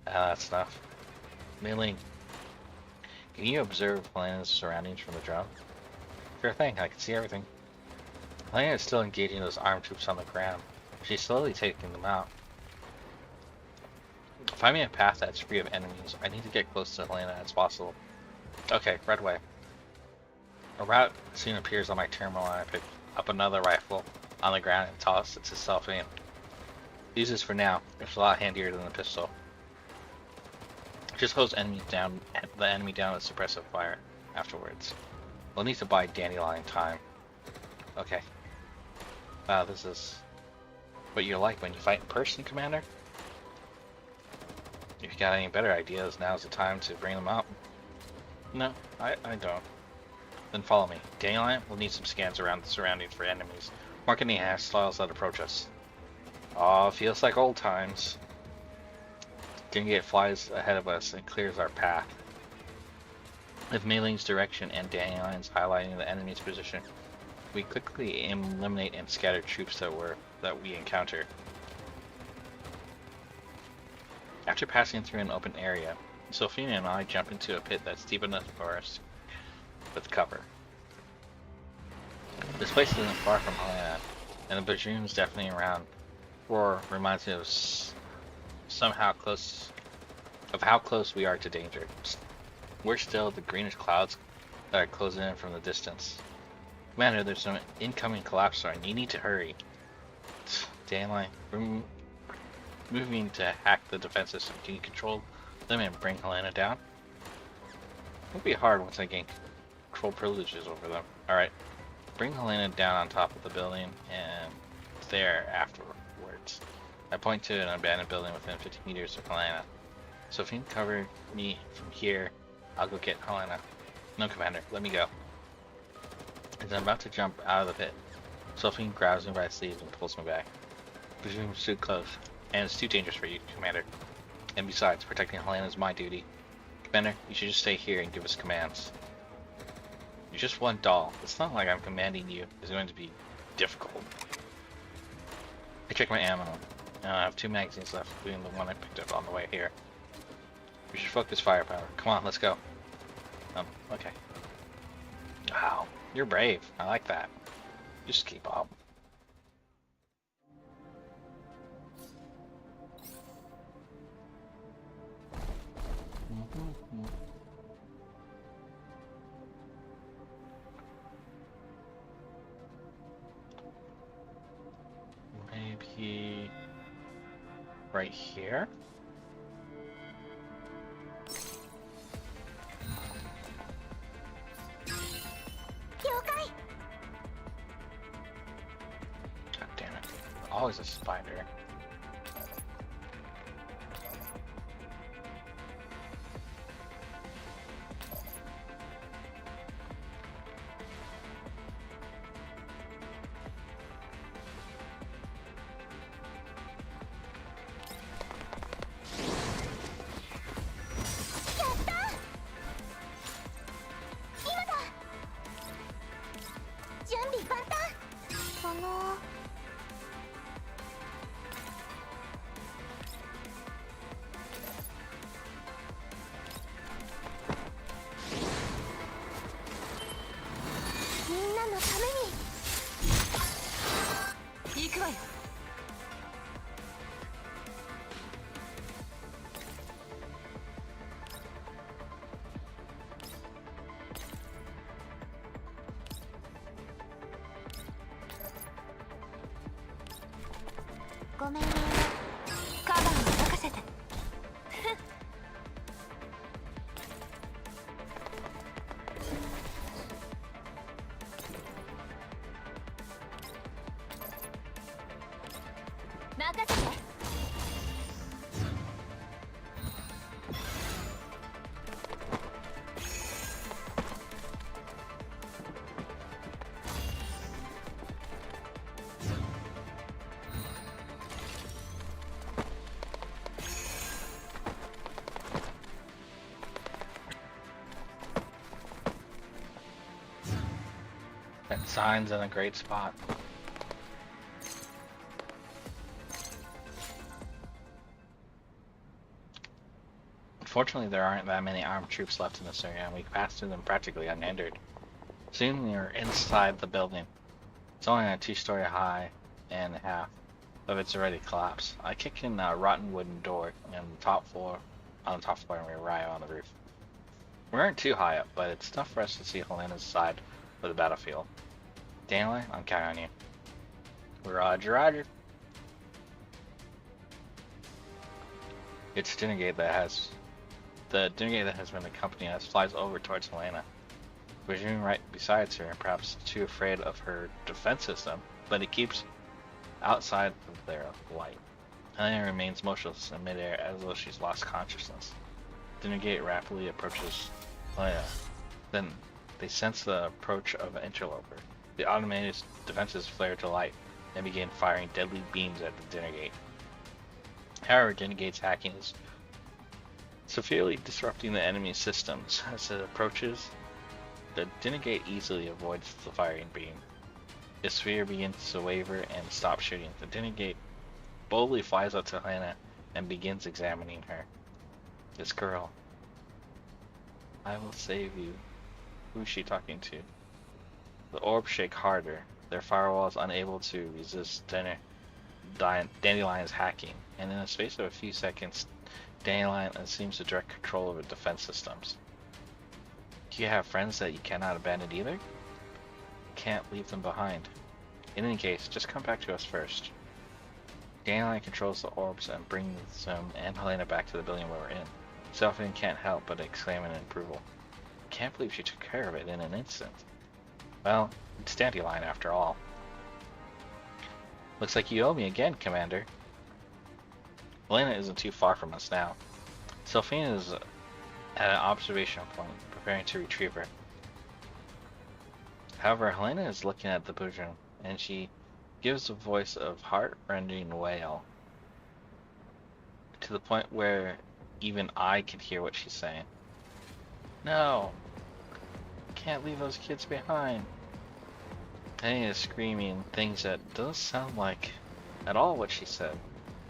That's enough. Mei-Ling, can you observe Helena's surroundings from the drone? Sure thing, I can see everything. Helena is still engaging those armed troops on the ground. She's slowly taking them out. Find me a path that's free of enemies. I need to get close to Helena as possible. Okay, right away. A route soon appears on my terminal and I pick up another rifle on the ground and toss it to self-aim. Use this for now. It's a lot handier than the pistol. Just close the enemy down with suppressive fire afterwards. We'll need to buy Dandelion time. Okay. Wow, this is what you're like when you fight in person, Commander? If you got any better ideas, now's the time to bring them out. No, I don't. Then follow me. Dandelion will need some scans around the surroundings for enemies. Mark any hostiles that approach us. Oh, feels like old times. Dinnergate flies ahead of us and clears our path. With Mei-Ling's direction and Dandelion's highlighting the enemy's position, we quickly eliminate and scatter troops that we encounter. After passing through an open area, Sophia and I jump into a pit that's deep enough for us with cover. This place isn't far from Helena, and the Bajoon's definitely around. Roar reminds me of how close we are to danger. We're still the greenish clouds that are closing in from the distance. Commander, there's some incoming collapse zone. You need to hurry. Dandelion, we're moving to hack the defense system. Can you control them and bring Helena down? It won't be hard once I gain control privileges over them. Alright, bring Helena down on top of the building and there afterwards. I point to an abandoned building within 50 meters of Helena. So if you can cover me from here, I'll go get Helena. No, Commander, let me go. As I'm about to jump out of the pit, Sophie grabs me by the sleeve and pulls me back. Presume it's too close, and it's too dangerous for you, Commander. And besides, protecting Helena is my duty. Commander, you should just stay here and give us commands. You're just one doll. It's not like I'm commanding you. It's going to be difficult. I check my ammo. I have 2 magazines left, including the one I picked up on the way here. We should focus firepower. Come on, let's go. Okay. Wow, you're brave. I like that. Just keep up. Maybe right here? God damn it. Always a spider. That sign's in a great spot. Unfortunately, there aren't that many armed troops left in this area, and we passed through them practically unhindered. Soon we are inside the building. It's only a 2-story high, and half of it's already collapsed. I kick in a rotten wooden door on the top floor, and we arrive on the roof. We aren't too high up, but it's enough for us to see Helena's side of the battlefield. Daniel, I'm counting on you. Roger, roger. It's the dinner gate that has been accompanying us flies over towards Helena. We're zooming right beside her, and perhaps too afraid of her defense system, but it keeps outside of their light. Helena remains motionless in midair as though she's lost consciousness. Dinner gate rapidly approaches Helena. Then they sense the approach of an interloper. The automated defenses flare to light and begin firing deadly beams at the dinner gate. However, dinner gate's hacking is severely disrupting the enemy's systems. As it approaches, the dinner gate easily avoids the firing beam. Its sphere begins to waver and stops shooting. The dinner gate boldly flies up to Helena and begins examining her. This girl. I will save you. Who's she talking to? The orbs shake harder. Their firewall is unable to resist Dandelion's hacking, and in the space of a few seconds, Dandelion assumes the direct control over defense systems. Do you have friends that you cannot abandon either? Can't leave them behind. In any case, just come back to us first. Dandelion controls the orbs and brings them and Helena back to the building where we're in. Selfin can't help but exclaim in approval. Can't believe she took care of it in an instant. Well, it's Dandelion after all. Looks like you owe me again, Commander. Helena isn't too far from us now. Selfina is at an observation point, preparing to retrieve her. However, Helena is looking at the Bourgeon, and she gives a voice of heart-rending wail, to the point where even I can hear what she's saying. No! Can't leave those kids behind. Helena is screaming things that doesn't sound like at all what she said.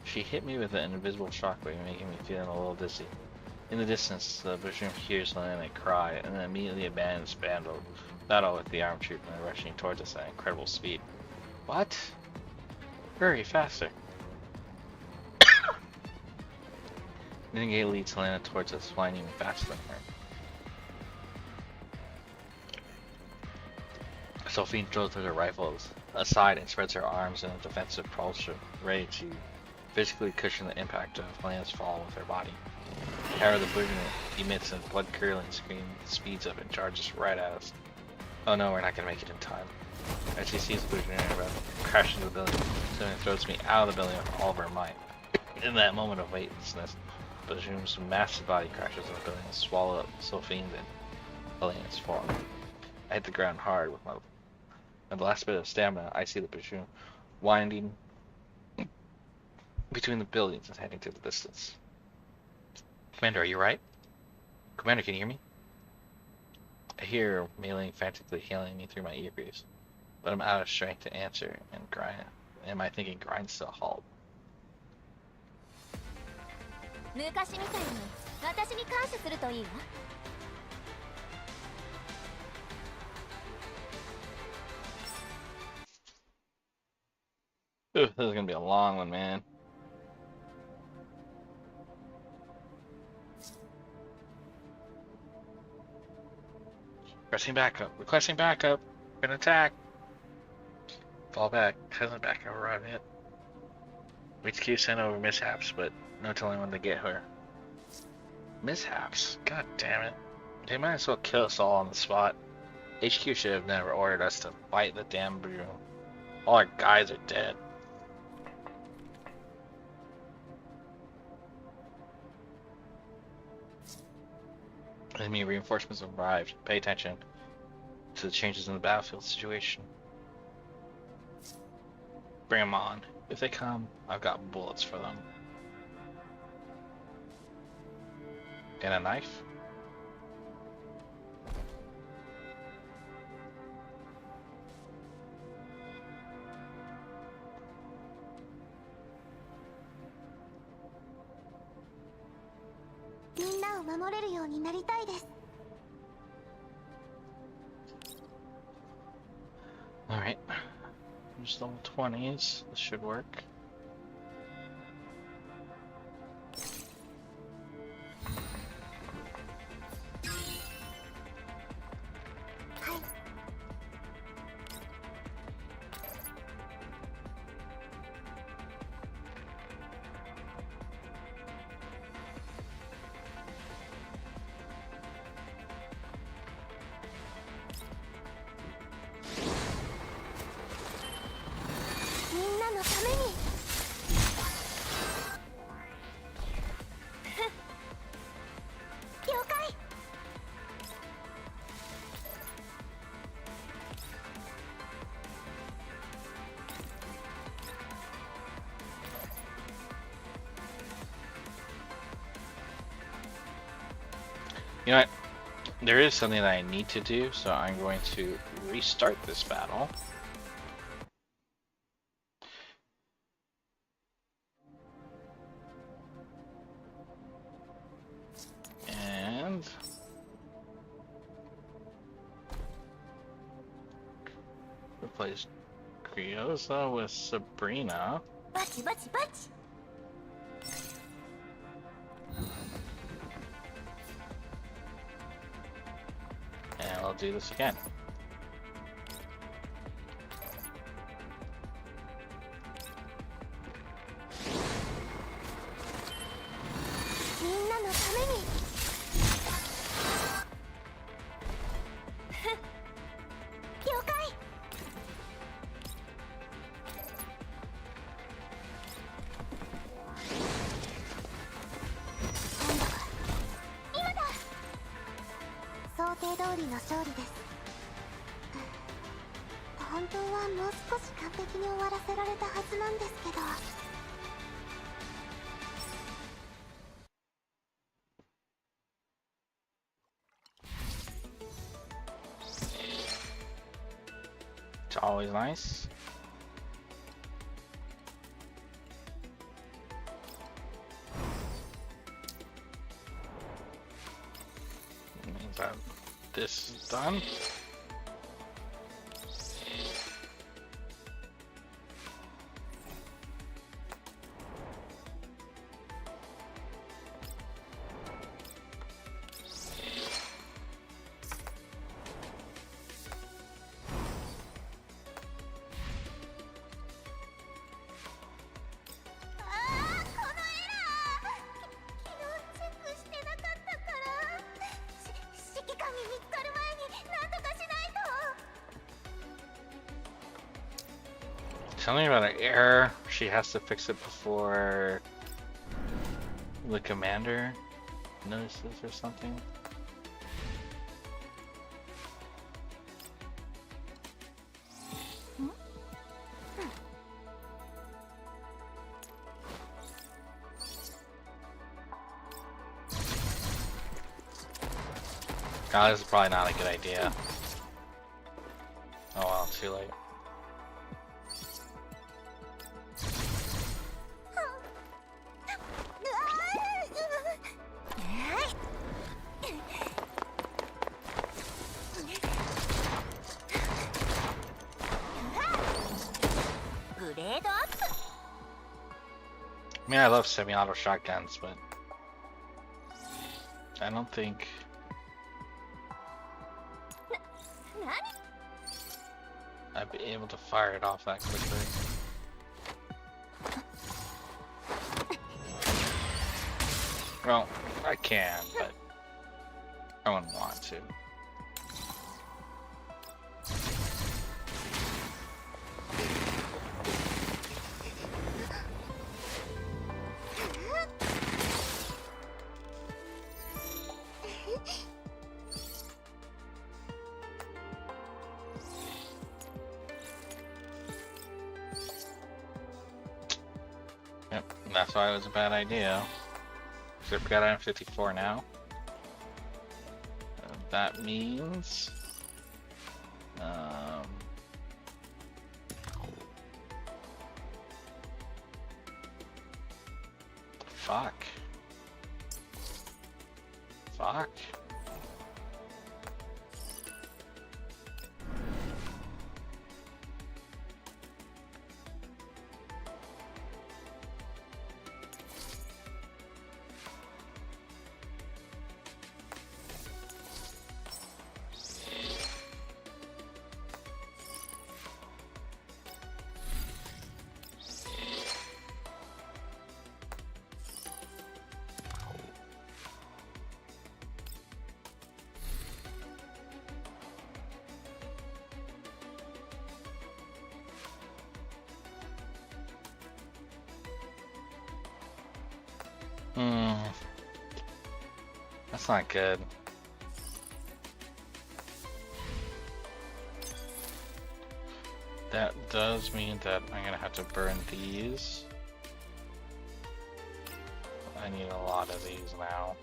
She hit me with an invisible shockwave, making me feeling a little dizzy. In the distance, the Bourgeon hears Helena cry, and then immediately abandons battle with the armed troop, and they're rushing towards us at incredible speed. What? Hurry, faster. The gate leads Helena towards us, flying even faster than her. Sophie throws her rifles aside and spreads her arms in a defensive posture, ready to physically cushion the impact of Helena's fall with her body. However, the balloon emits a blood-curdling scream, speeds up and charges right at us. Oh no, we're not gonna make it in time. As she sees the balloon in her breath, crash into the building, Helena throws me out of the building with all of her might. In that moment of weightlessness, the balloon's massive body crashes in the building and swallows up Sophie and Helena's form. I hit the ground hard with my last bit of stamina. I see the balloon winding between the buildings and heading to the distance. Commander, are you right? Commander, can you hear me? I hear her mailing frantically hailing me through my earpiece, but I'm out of strength to answer and my thinking grinds to a halt. 昔みたいに私に感謝するといいわ。Ooh, this is gonna be a long one, man. Requesting backup. Requesting backup. Gonna attack. Fall back. Hasn't backup arrived yet. HQ sent over mishaps, but no telling when to get her. Mishaps? God damn it. They might as well kill us all on the spot. HQ should have never ordered us to fight the damn broom. All our guys are dead. Enemy reinforcements have arrived. Pay attention to the changes in the battlefield situation. Bring them on. If they come, I've got bullets for them. And a knife? Alright. Just level 20s. This should work. You know what? There is something that I need to do, so I'm going to restart this battle. And replace Criosa with Sabrina. And I'll do this again. It's always nice. Means that this is done. something about an error. She has to fix it before the commander notices or something. Oh, this is probably not a good idea. Oh well, too late. I mean, I love semi-auto shotguns, but I don't think I'd be able to fire it off that quickly. Well, I can, but I wouldn't want to. Yep, that's why it was a bad idea. So we got item 54 now. That means fuck. Fuck. That's not good. That does mean that I'm gonna have to burn these. I need a lot of these now.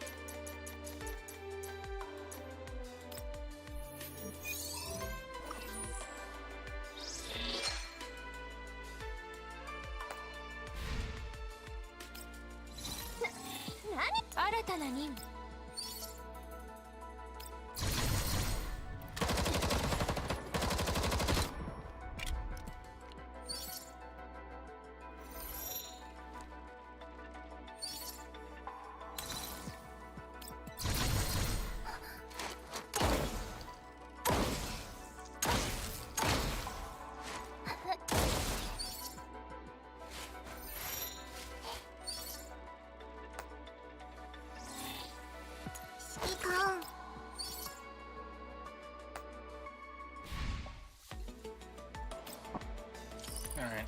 Alright.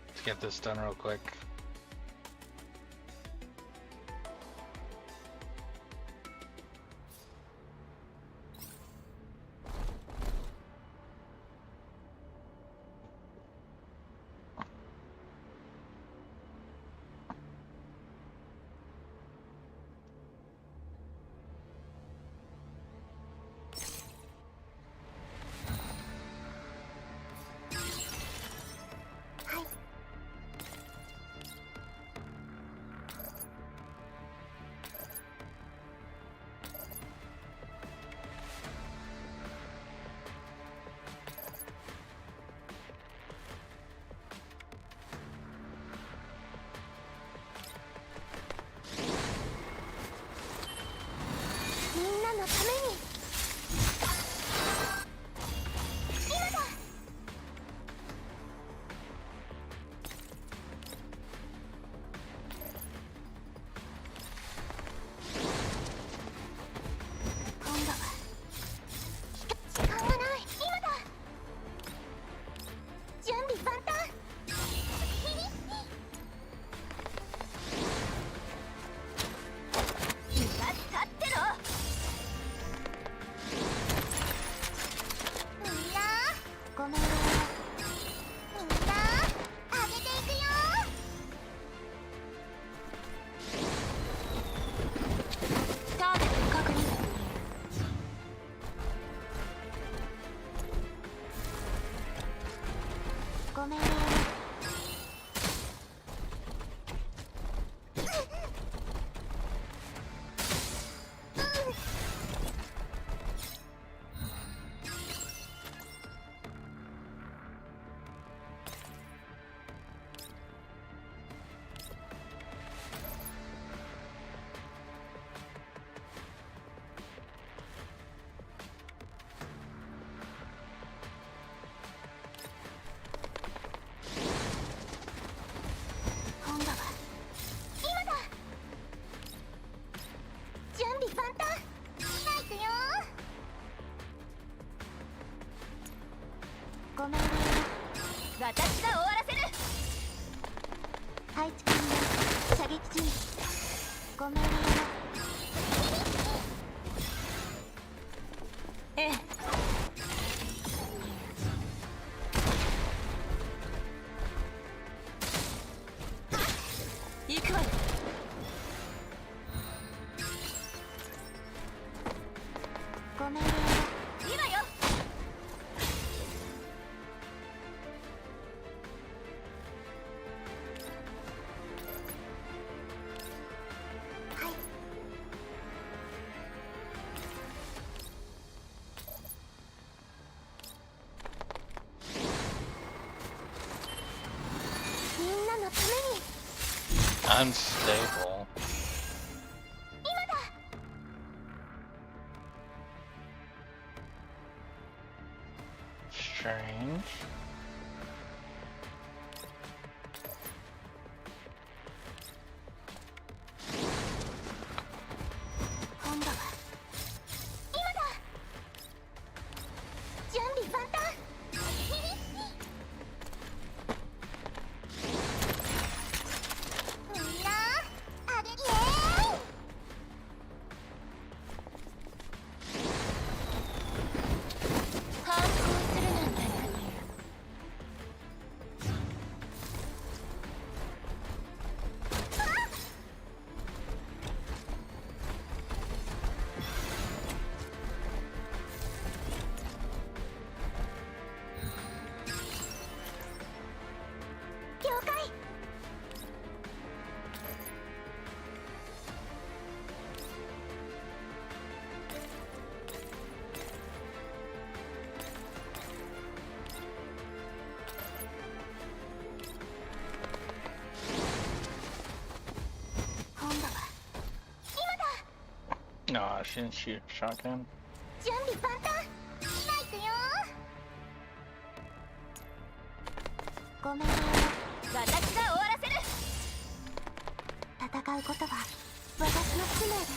Let's get this done real quick. 私が終わらせる。配置完了。射撃準備。ご命令を。ええ。行くわよ。ご命令を。今よ。はい。みんなのために。Unstable. 今だ。Strange. 今度は今だ。準備万端。みんなあげイエーイ。反抗するなんてね。了解。今度は今だ。 No, she didn't shoot shotgun. 準備万端。今行くよ。ごめんよ。私が終わらせる。戦うことは私の使命です。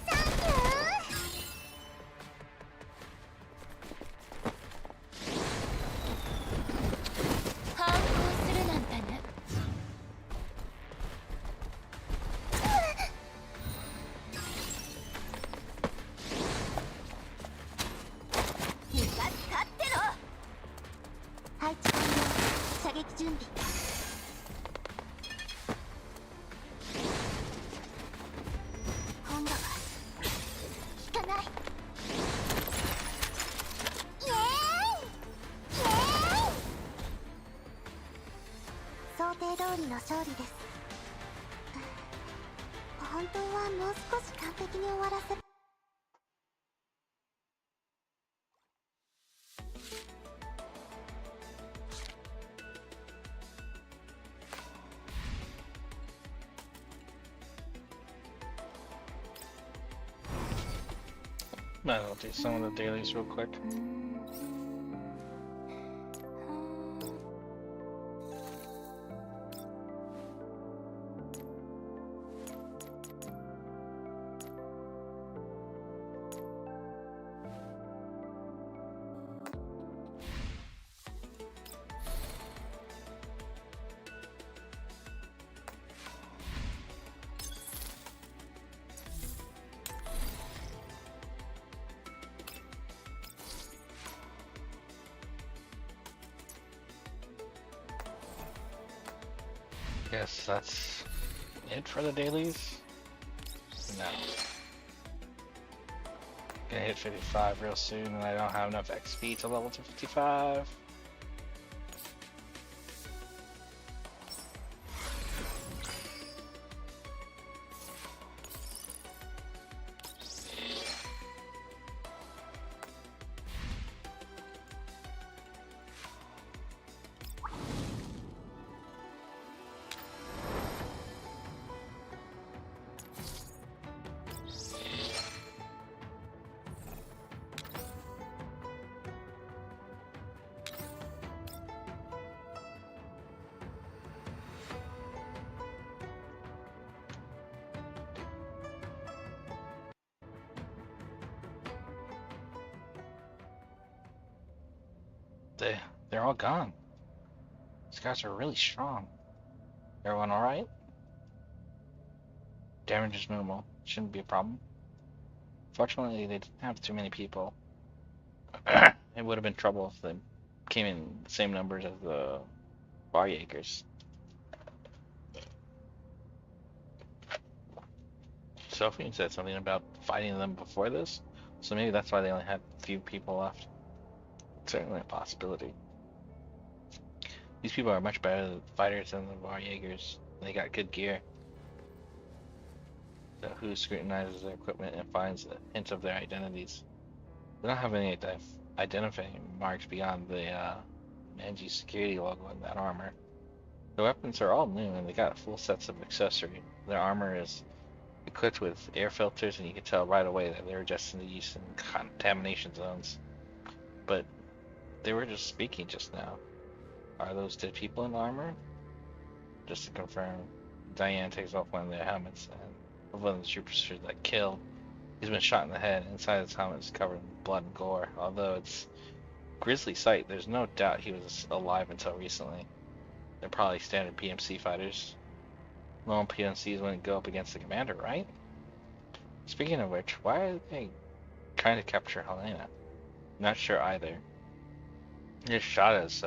サンキュー。反抗するなんてね。逃がすかっての。配置完了。射撃準備。今度は引かない。イエーイイエーイ。想定通りの勝利です。本当はもう少し完璧に終わらせ。I'll do some of the dailies real quick. Guess that's it for the dailies? No. Gonna hit 55 real soon and I don't have enough XP to level to 55. they're all gone. These guys are really strong. Everyone alright? Damage is minimal. Shouldn't be a problem. Fortunately, they didn't have too many people. It would have been trouble if they came in the same numbers as the Warjaegers. Sophie said something about fighting them before this, so maybe that's why they only had a few people left. It's certainly a possibility. These people are much better fighters than the Warjaegers. They got good gear. So who scrutinizes their equipment and finds hints of their identities? They don't have any identifying marks beyond the Manji security logo on that armor. The weapons are all new and they got full sets of accessory. Their armor is equipped with air filters and you can tell right away that they're destined to use in contamination zones. But they were just speaking just now. Are those dead people in the armor? Just to confirm, Diane takes off one of their helmets and one of the troopers that killed. He's been shot in the head. Inside his helmet is covered in blood and gore. Although it's a grisly sight, there's no doubt he was alive until recently. They're probably standard PMC fighters. Normal PMCs wouldn't go up against the commander, right? Speaking of which, why are they trying to capture Helena? Not sure either. They just shot us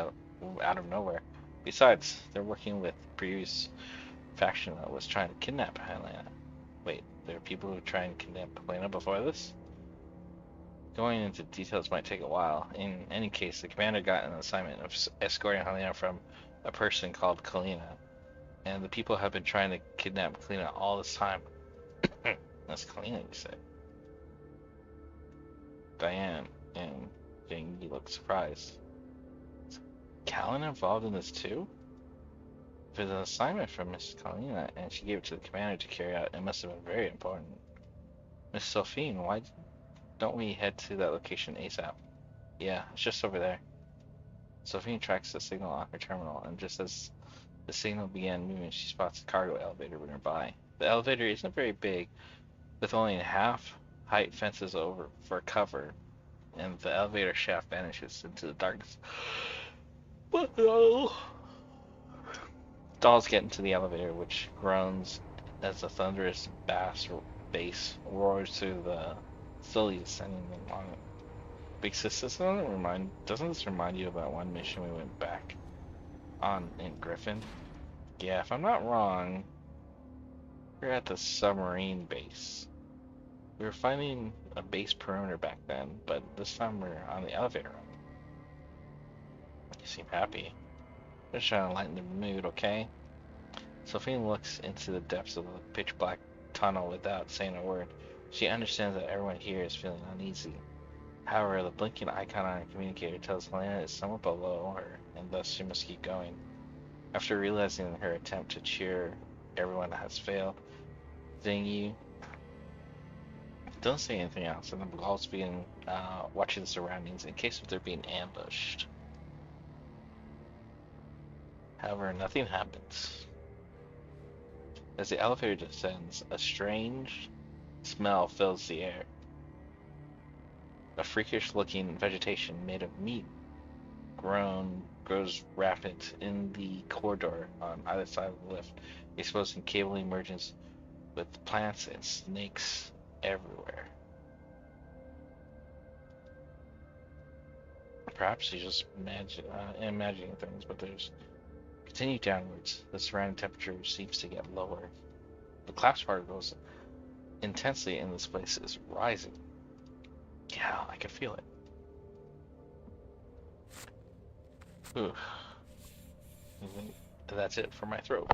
out of nowhere. Besides, they're working with the previous faction that was trying to kidnap Helena. Wait, there are people who try and kidnap Helena before this? Going into details might take a while. In any case, the commander got an assignment of escorting Helena from a person called Kalina. And the people have been trying to kidnap Kalina all this time. That's Kalina, you say? Diane and Jingy look surprised. Is Kalina involved in this too? If it's an assignment from Mrs. Kalina and she gave it to the commander to carry out, it must have been very important. Miss Sophine, why don't we head to that location ASAP? Yeah, it's just over there. Sophine tracks the signal on her terminal, and just as the signal began moving, she spots a cargo elevator nearby. The elevator isn't very big, with only half-height fences over for cover, and the elevator shaft vanishes into the darkness. But no. Dolls get into the elevator, which groans as the thunderous bass roars through the slowly descending along it. Big Sis, doesn't this remind you of that one mission we went back on in Griffin? Yeah, if I'm not wrong, we're at the submarine base. We were finding a base perimeter back then, but this time we're on the elevator. You seem happy. Just trying to lighten the mood, okay? Sophie looks into the depths of the pitch black tunnel without saying a word. She understands that everyone here is feeling uneasy. However, the blinking icon on her communicator tells Helena is somewhat below her, and thus she must keep going. After realizing her attempt to cheer everyone has failed, Zingy don't say anything else, and the Gauls begin watching the surroundings in case of they're being ambushed. However, nothing happens. As the elevator descends, a strange smell fills the air. A freakish-looking vegetation made of meat grows rapid in the corridor on either side of the lift, exposing cabling mergence with plants and snakes everywhere. Perhaps she's just imagining things, but there's continue downwards. The surrounding temperature seems to get lower. The collapse particles intensely in this place is rising. Yeah, I can feel it. Ooh. That's it for my throat.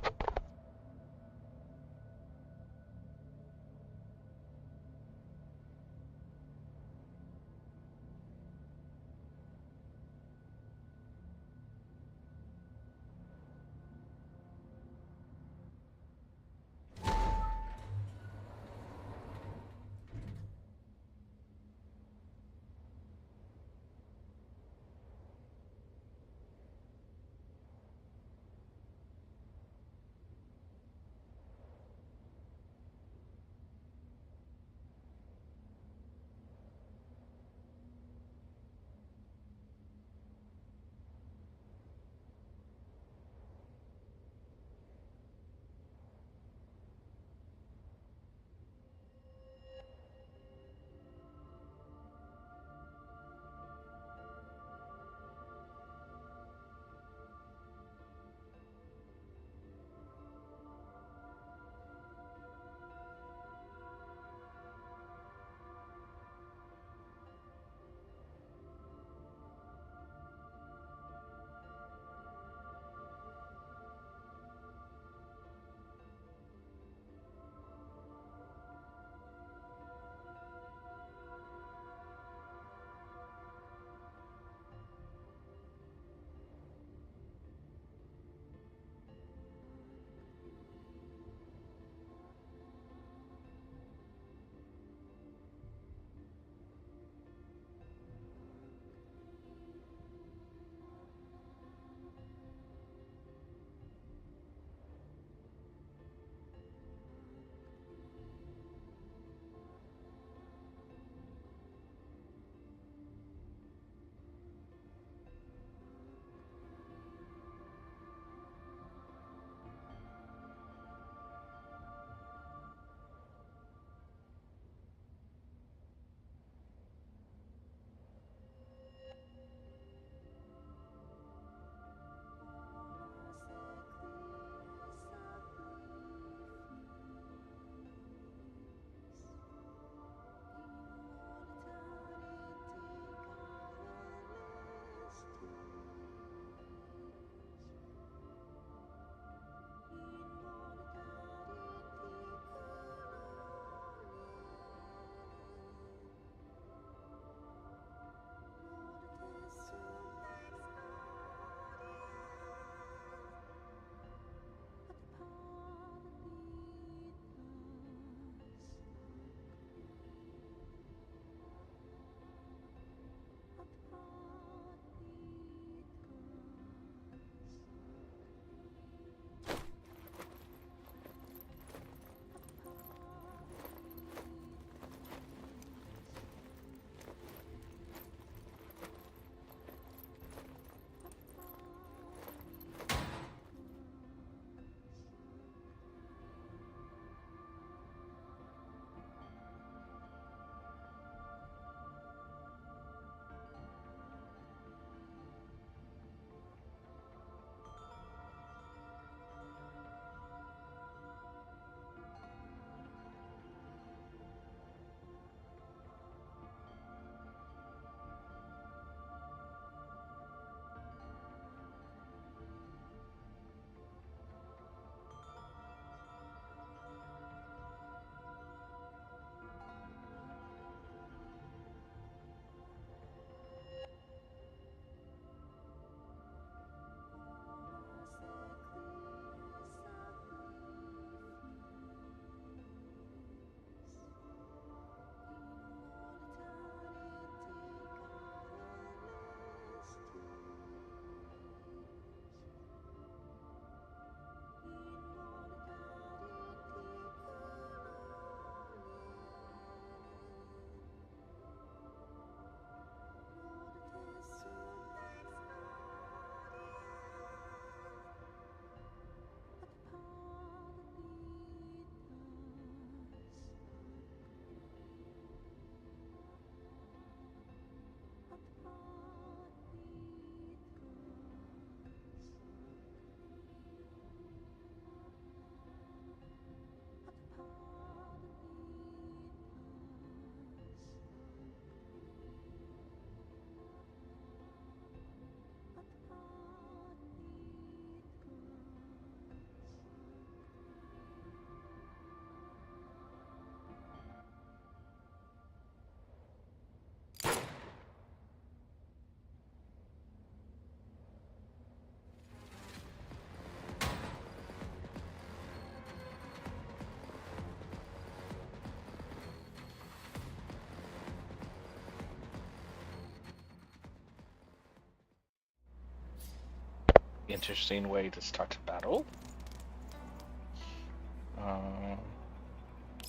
interesting way to start a battle.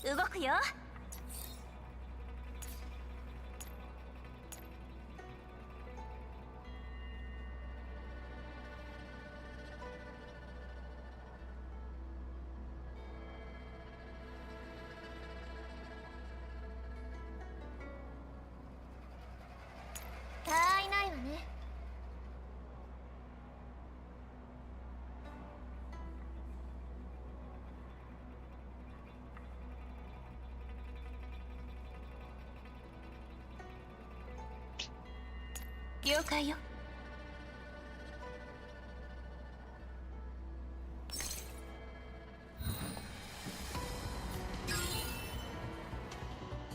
動くよ。他いないわね。了解よ。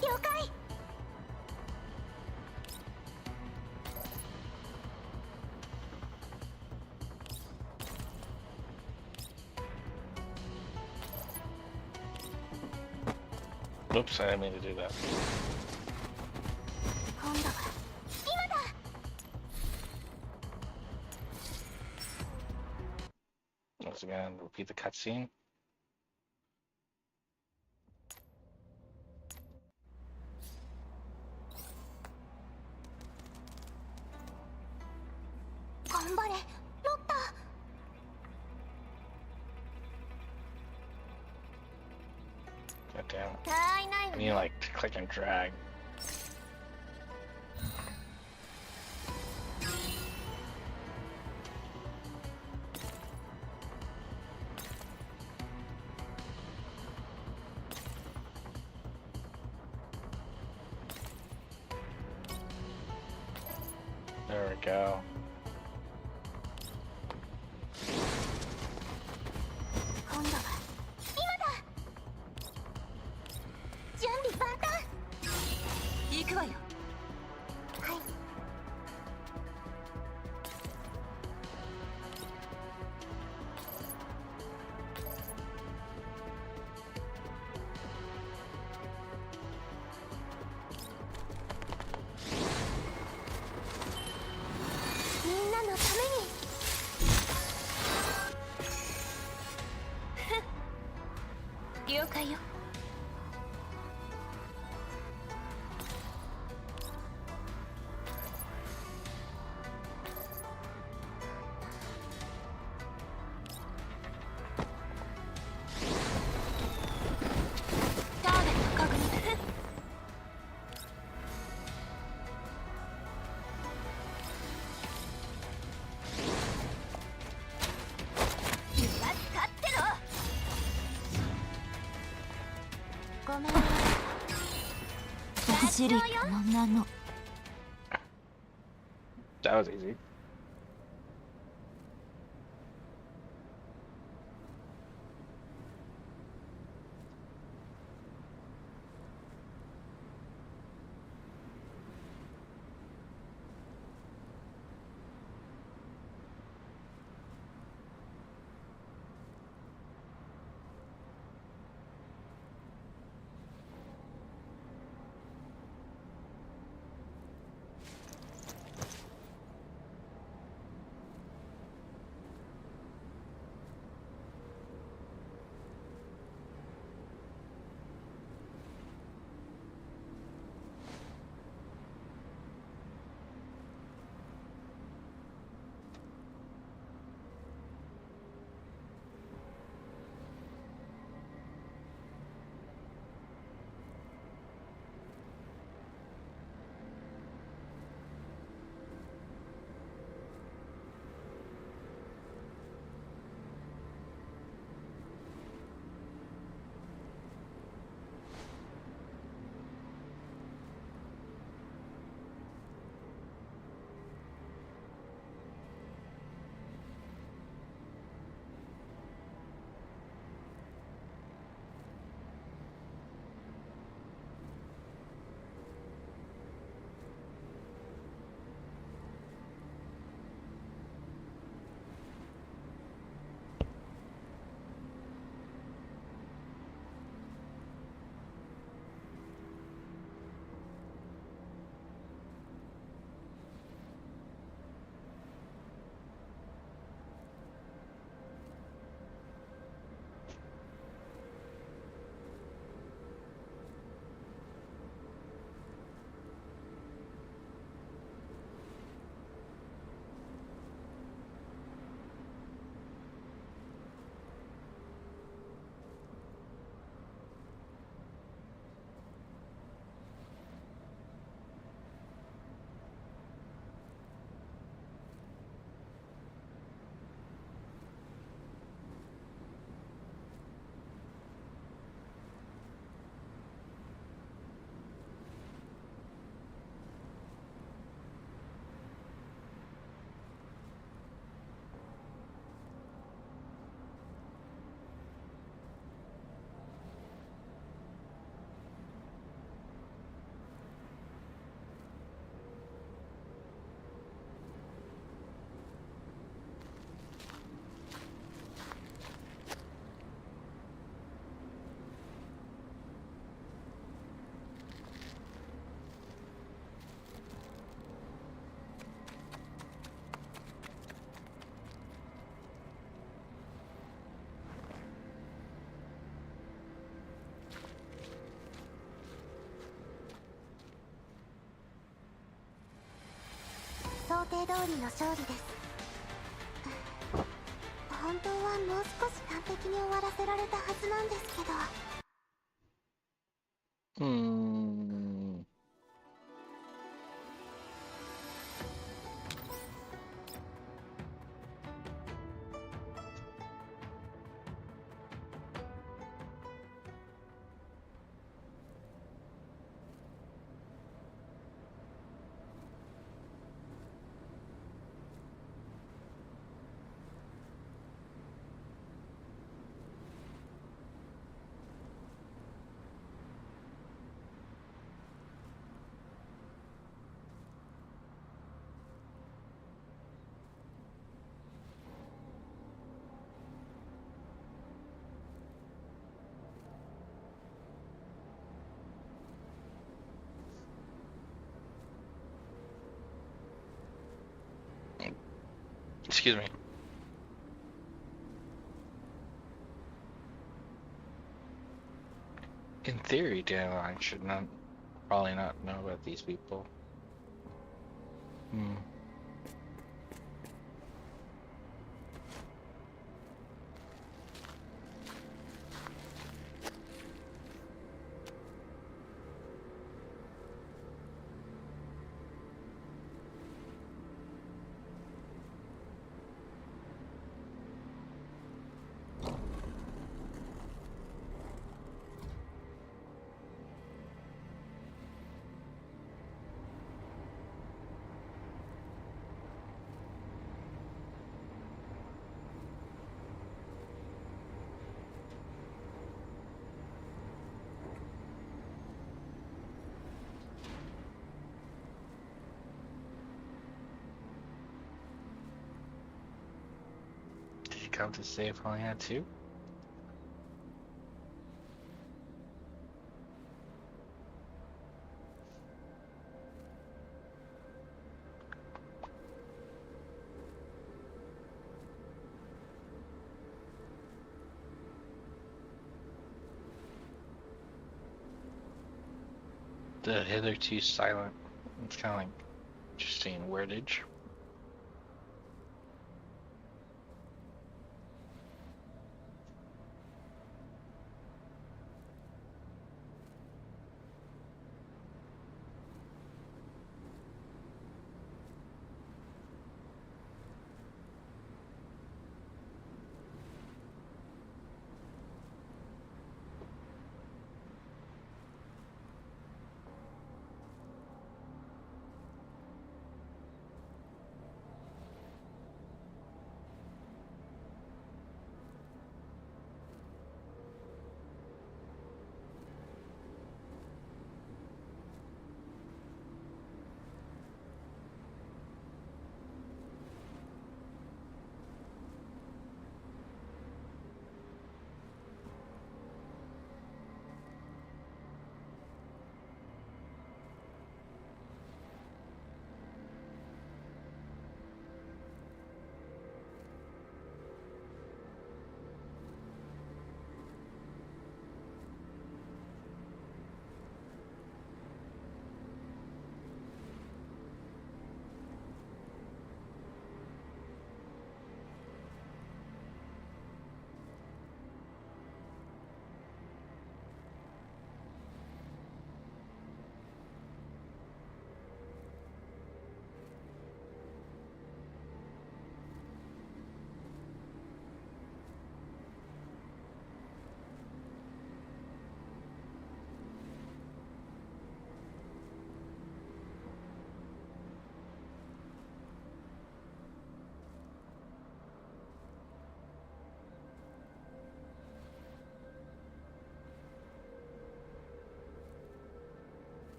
了解。Oops, I didn't mean to do that. 今度は今だ。Once again, repeat the cutscene. 頑張れ、ロッタ。God damn. 他いないわ I ね。 need like to click and drag. There we go. 今度は今だ。準備万端。行くわよ。はい。みんなのために。了解よ。ターゲット確認。気が使ってろ。ごめん。走るこの名の That was easy. 通りの勝利です。本当はもう少し完璧に終わらせられたはずなんですけど。Excuse me. In theory, Dandelion should probably not know about these people. Did you come to say if I only had two? The hitherto silent. It's kind of like interesting wordage.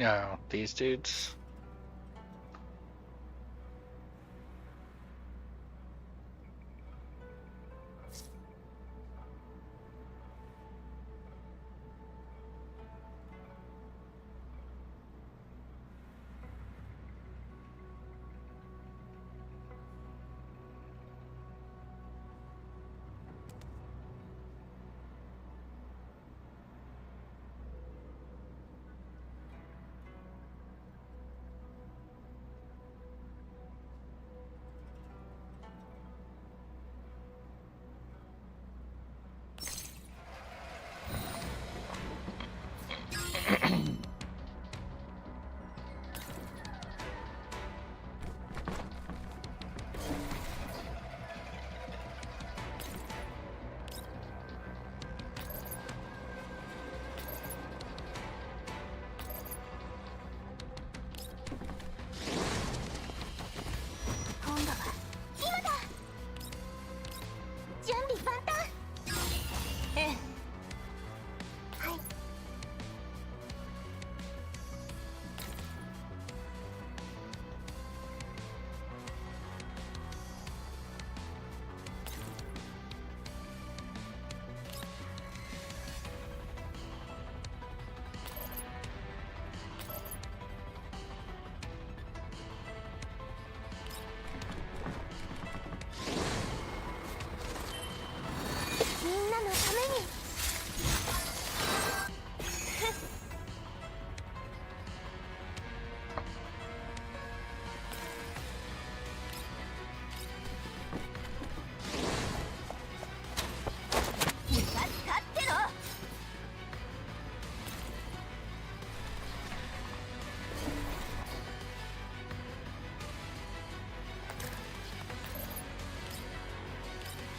No, these dudes.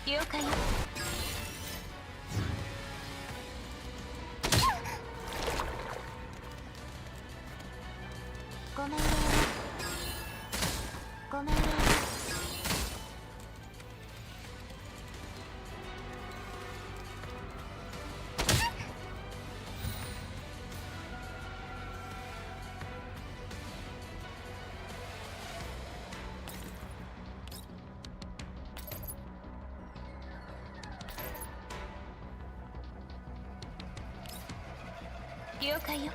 了解よ。ごめんね。ごめんね。了解よ。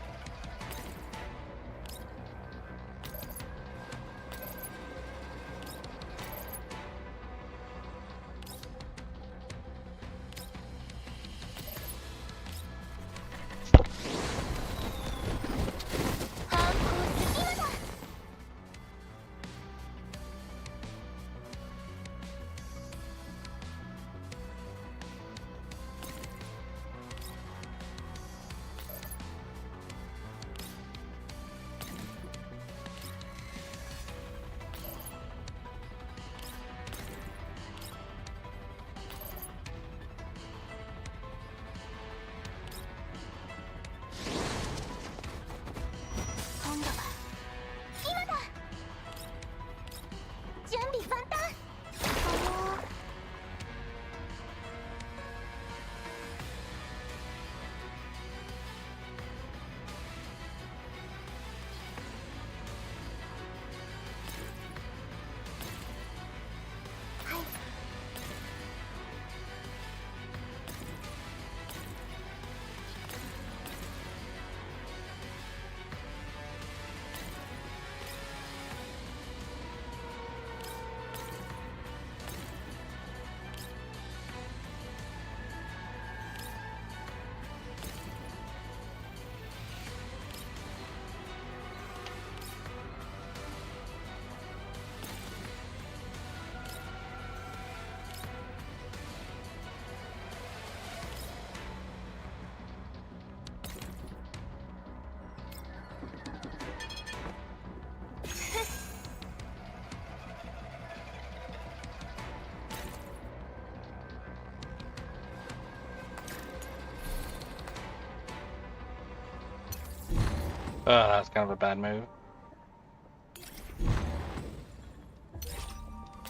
Oh, that's kind of a bad move.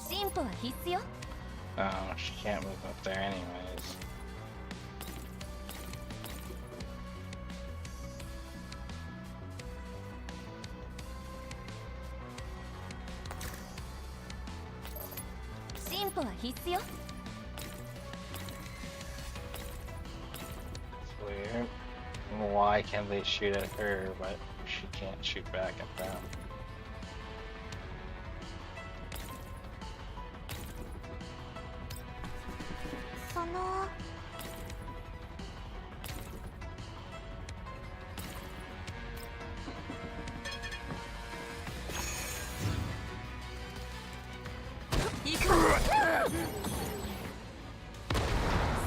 進歩は必須よ。 Oh, she can't move up there anyways. 歩は必須よ。 It's weird. Why can they shoot at her, but she can't shoot back at them? その行くわ。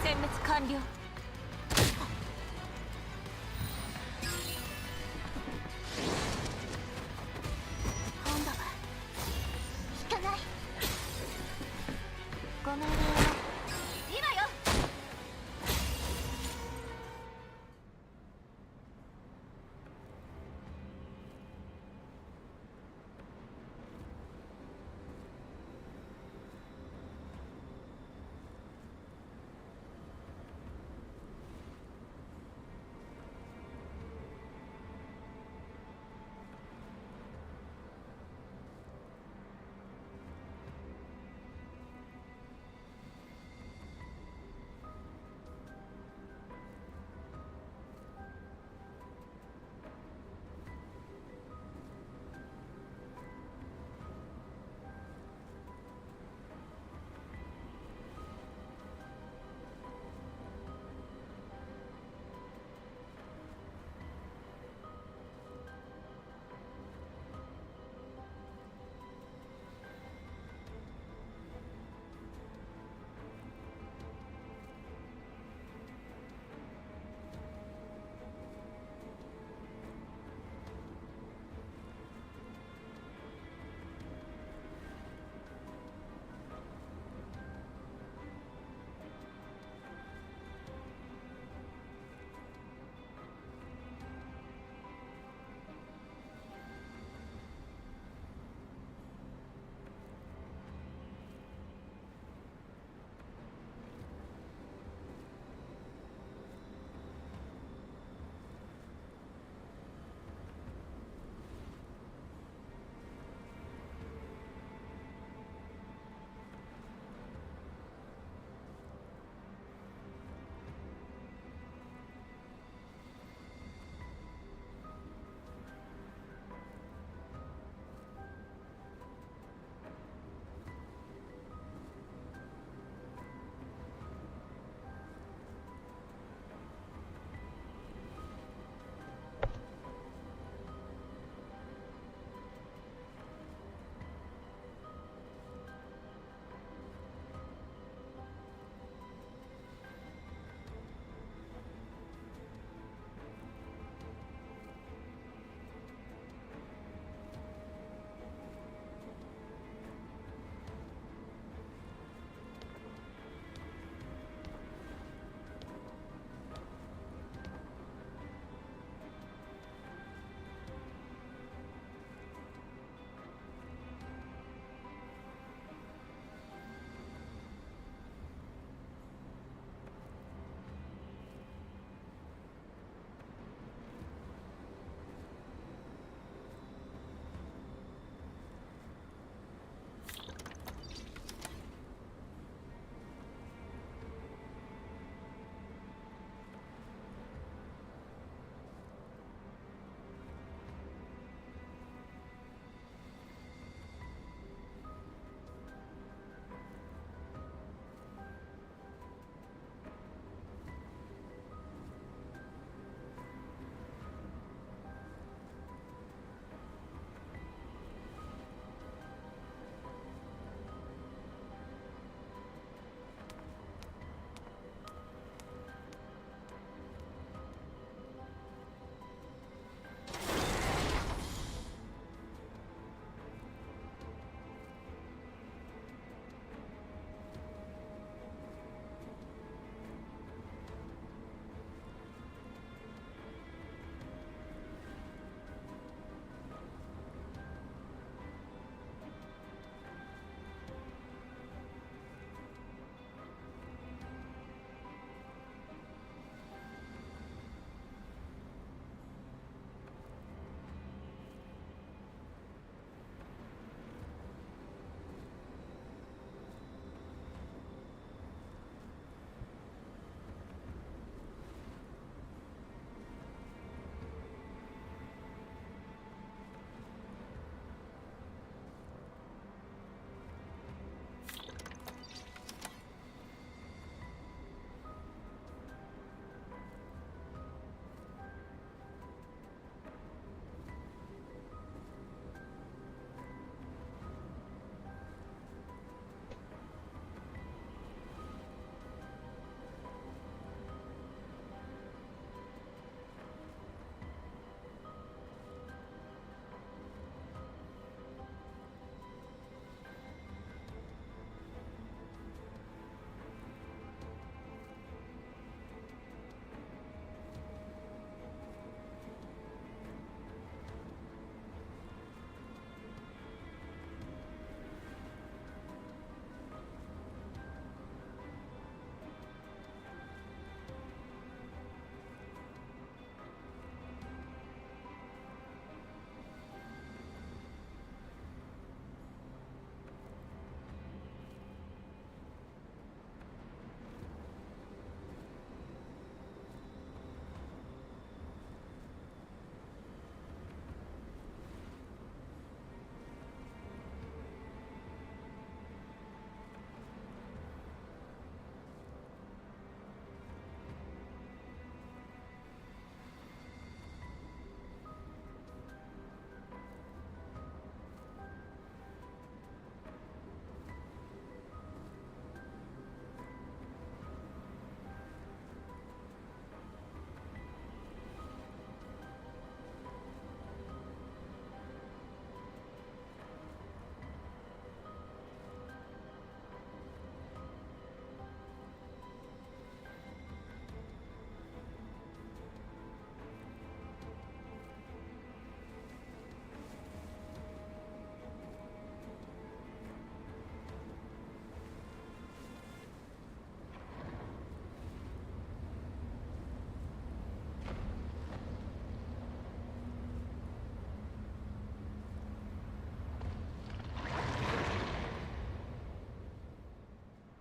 殲滅完了。今度は引かない。ご命令を。今よ。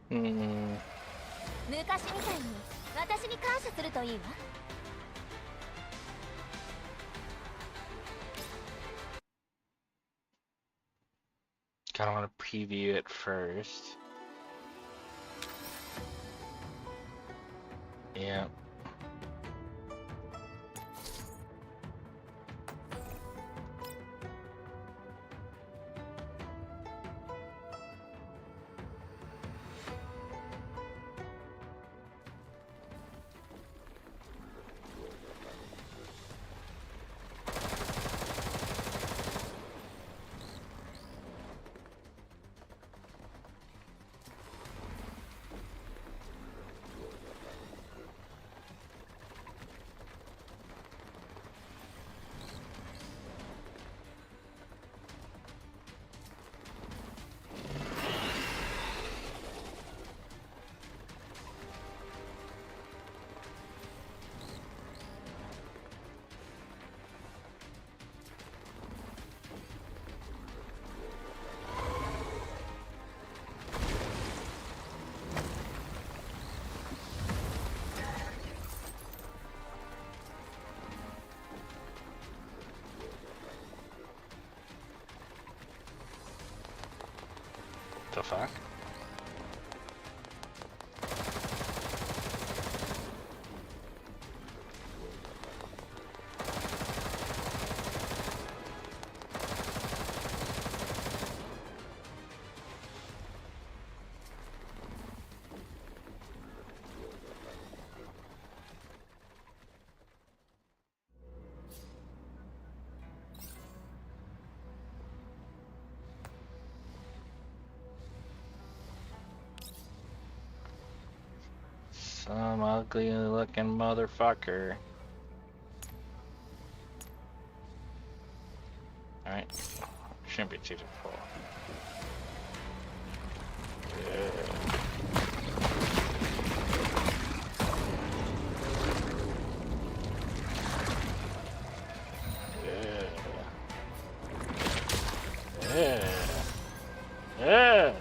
Hmm. 昔みたいに私に感謝するといいわ。Kinda want to preview it first. Yeah. The fuck? Some ugly looking motherfucker. Alright. Shouldn't be too difficult. Yeah.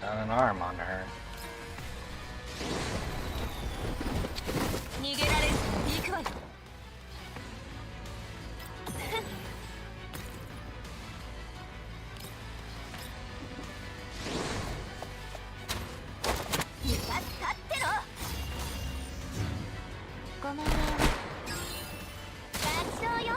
Got an arm on her. 逃げられる。行くわよ。立ってろ。ごめんね。楽勝よ。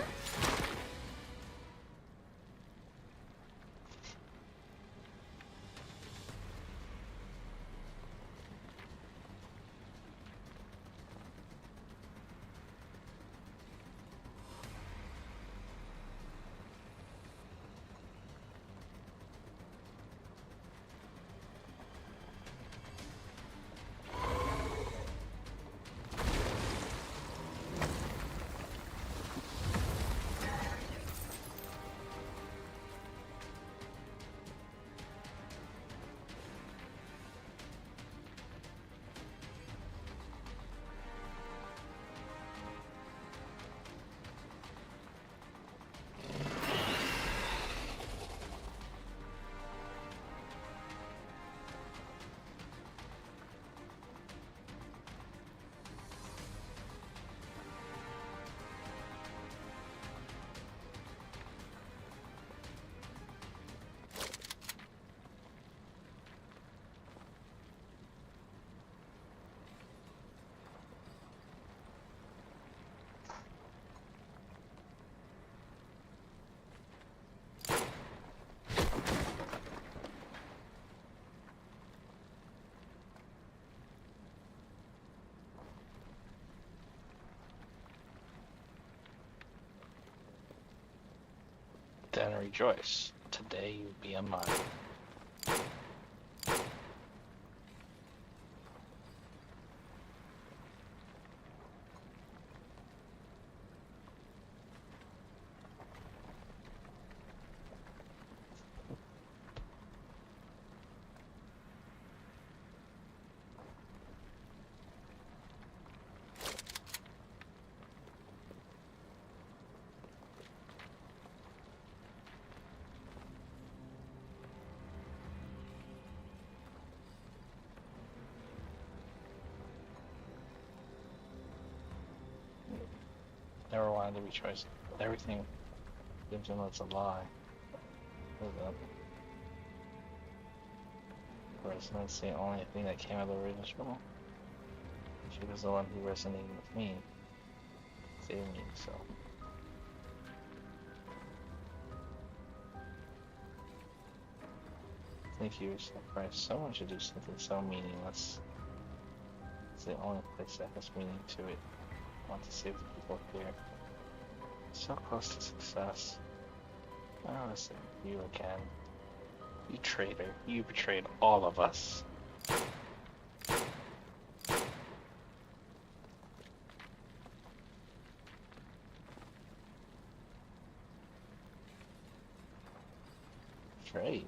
Then rejoice. Today you be a mine. Never wanted to rejoice. Everything gives him that's a lie. Hold up. Resonance, the only thing that came out of the original. She was the one who resonated with me. Saved me, so. Thank you, sacrificed so much to do something so meaningless. It's the only place that has meaning to it. I want to save the people here. So close to success. I want to save you again. You traitor. You betrayed all of us. Betray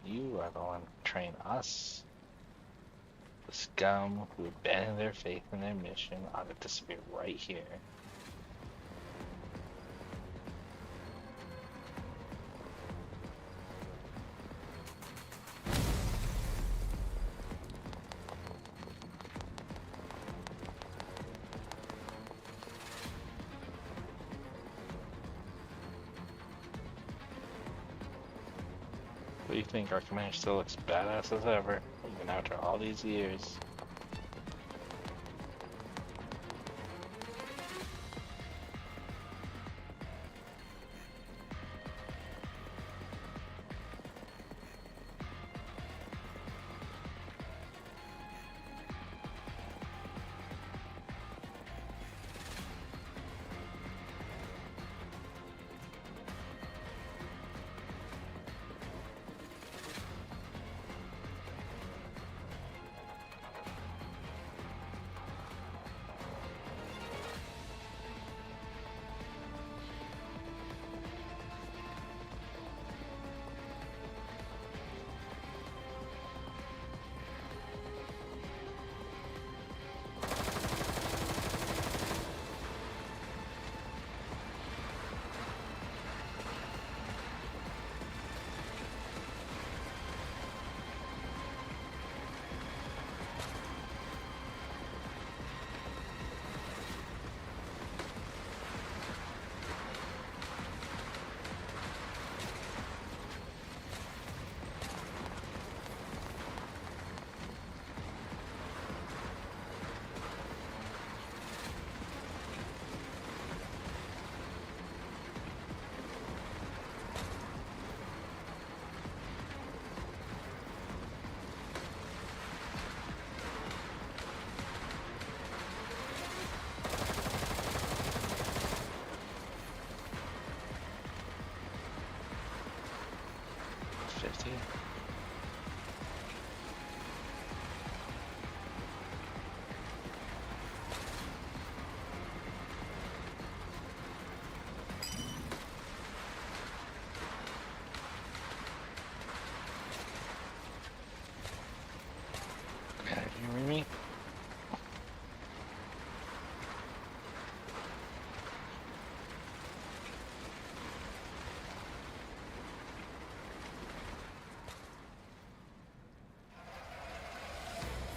you. You are the one betraying us. The scum who abandoned their faith in their mission ought to disappear right here. What do you think? Our commander still looks badass as ever, even after all these years. You hear me?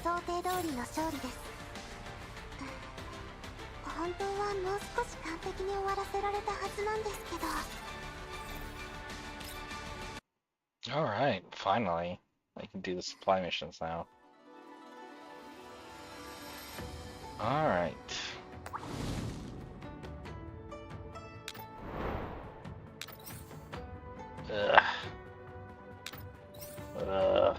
想定通りの勝利です。本当はもう少し完璧に終わらせられたはずなんですけど。Alright, finally. I can do the supply missions now. Alright. Ugh. Ugh.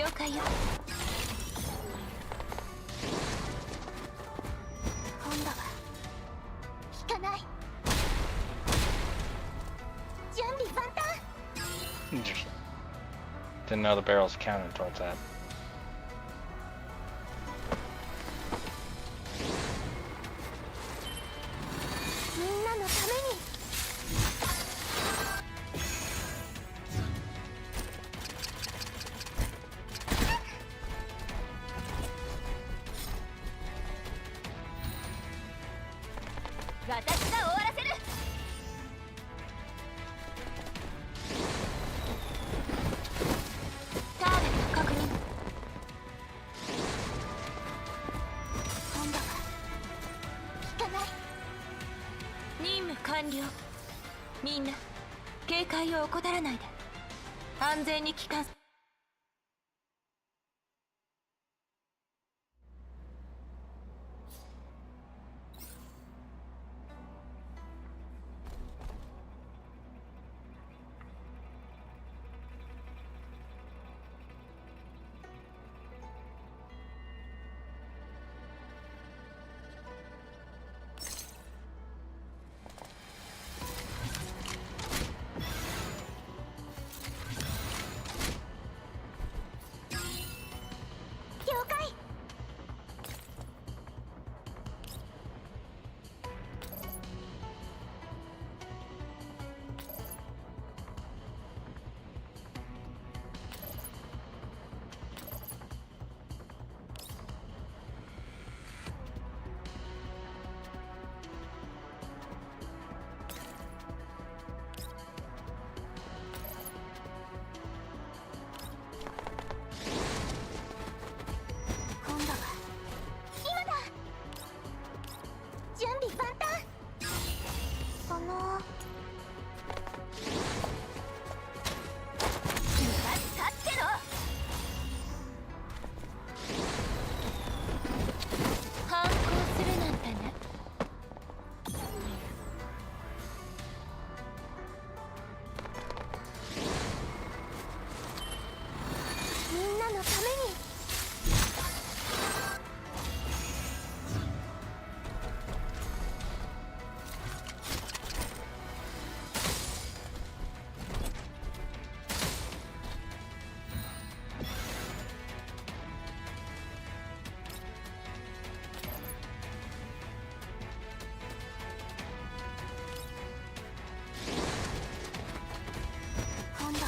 了解よ。今度は引かない。準備万端。 Didn't know the barrels counted towards that. みんなのために。私が終わらせる。ターゲット確認。今度は引かない。任務完了。みんな警戒を怠らないで。安全に帰還。了解。今度は今だ。準備万端。立ってろ。反抗するなんてね。みんなのために。今度は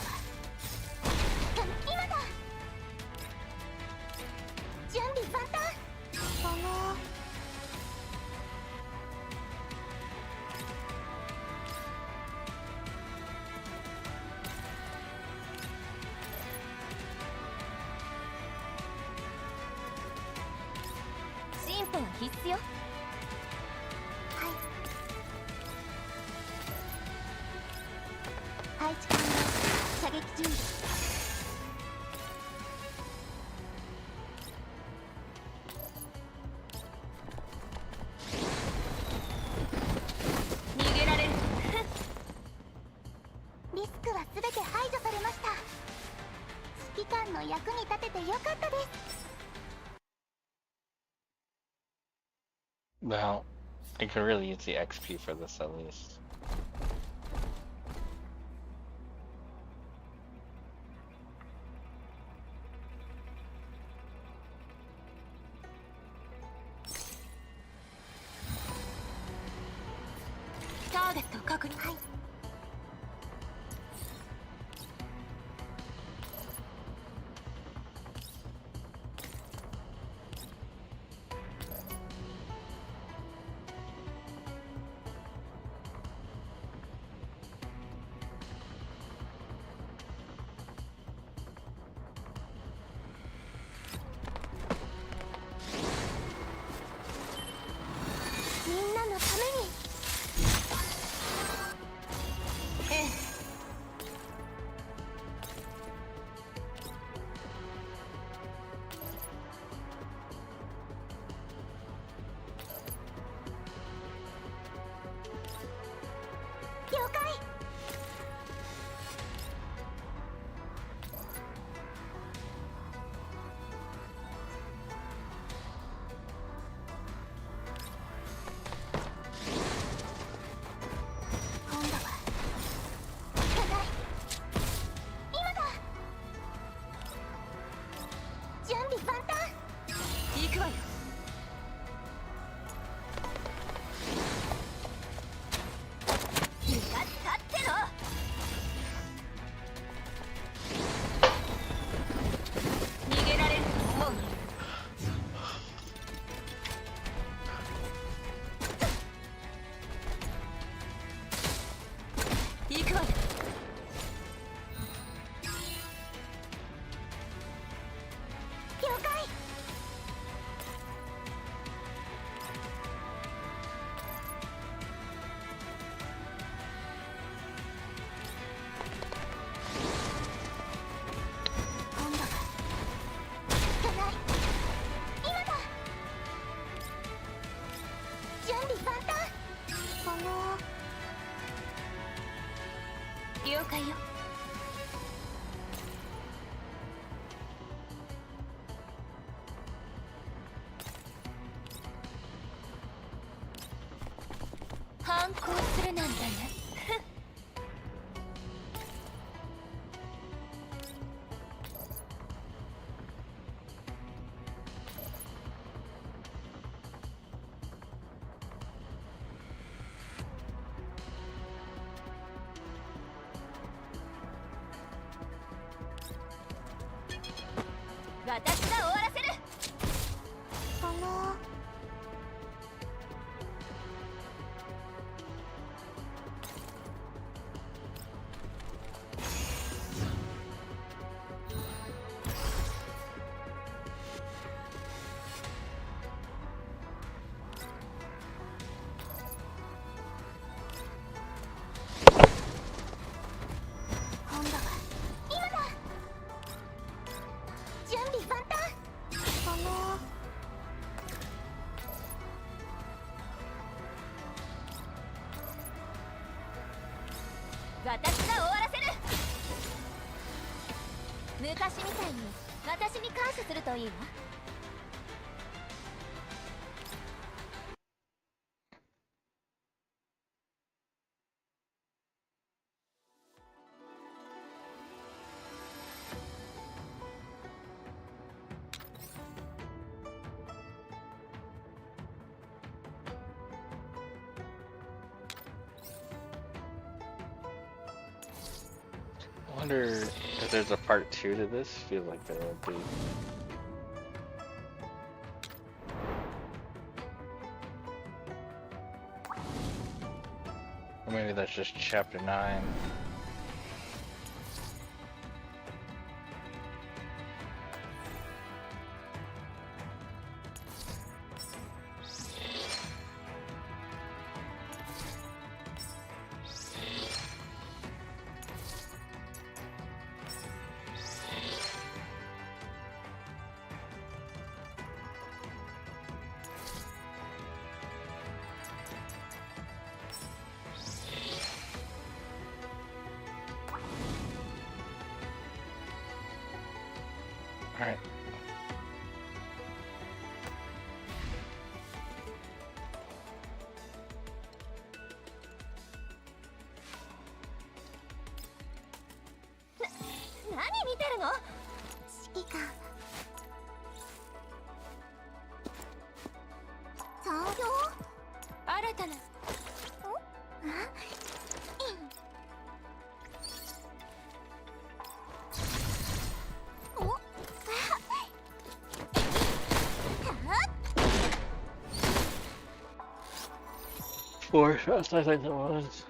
今だ。準備万端。進歩は必須よ。はい。配置完了。射撃準備。逃げられる。リスクは全て排除されました。指揮官の役に立ててよかったです。 Well, I could really use the XP for this at least.はい。みんなのために。行くわね。了解。今度は引かない。今だ。準備万端。了解よ。反抗するなんてね。私が終わらせる。今度は今だ。準備万端。私が終わらせる。昔みたいに私に感謝するといいわ。I wonder if there's a part 2 to this. Feels like there would be. Or maybe that's just chapter 9. Alright.何見てるの？指揮官。産業？新たな。Four shots, I think that was.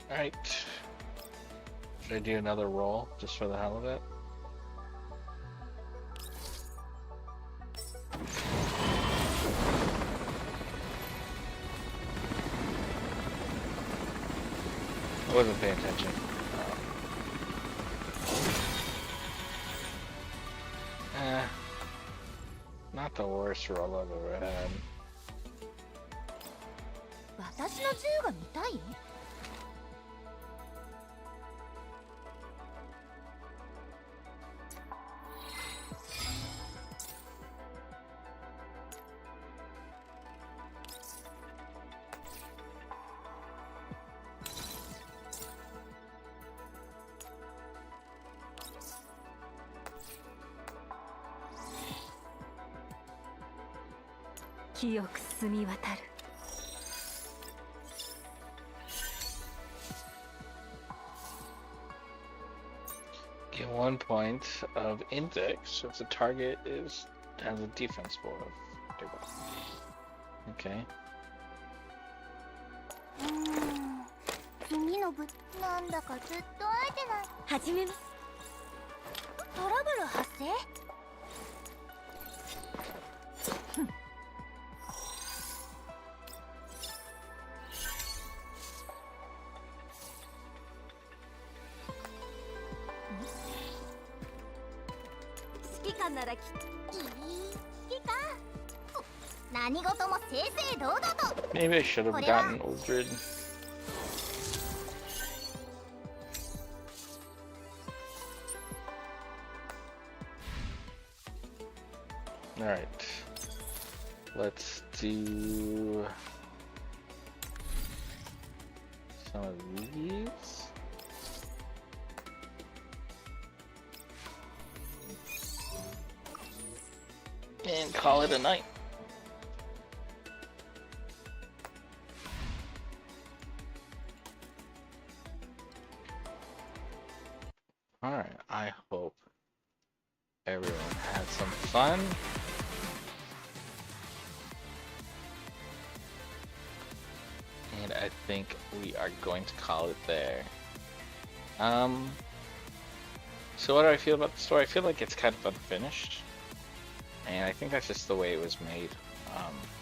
Alright. Should I do another roll just for the hell of it? I wasn't paying attention. Not the worst roll I've ever had. 私の銃が見たい？記憶澄み渡る。Get 1 point of index if the target has a defense score of 30. Okay. 次の部なんだかずっと会えてない。始めます。トラブル発生？指揮官ならきっといい指揮官。何事も正々堂々と。 Maybe I should have gotten Uldred. Alright. Let's do some of these. And call it a night. Alright, I hope everyone had some fun. And I think we are going to call it there. So what do I feel about the story? I feel like it's kind of unfinished. And I think that's just the way it was made.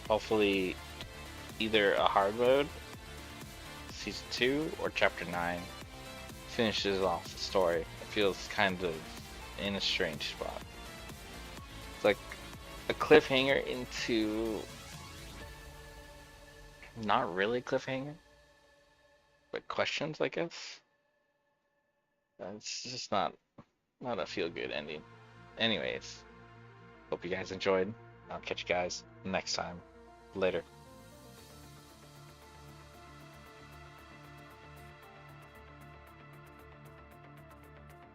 Hopefully either a hard mode, season 2, or chapter 9 finishes off the story. It feels kind of in a strange spot. It's like a cliffhanger into not really cliffhanger, but questions, I guess. It's just not a feel-good ending. Anyways, hope you guys enjoyed. I'll catch you guys next time. Later.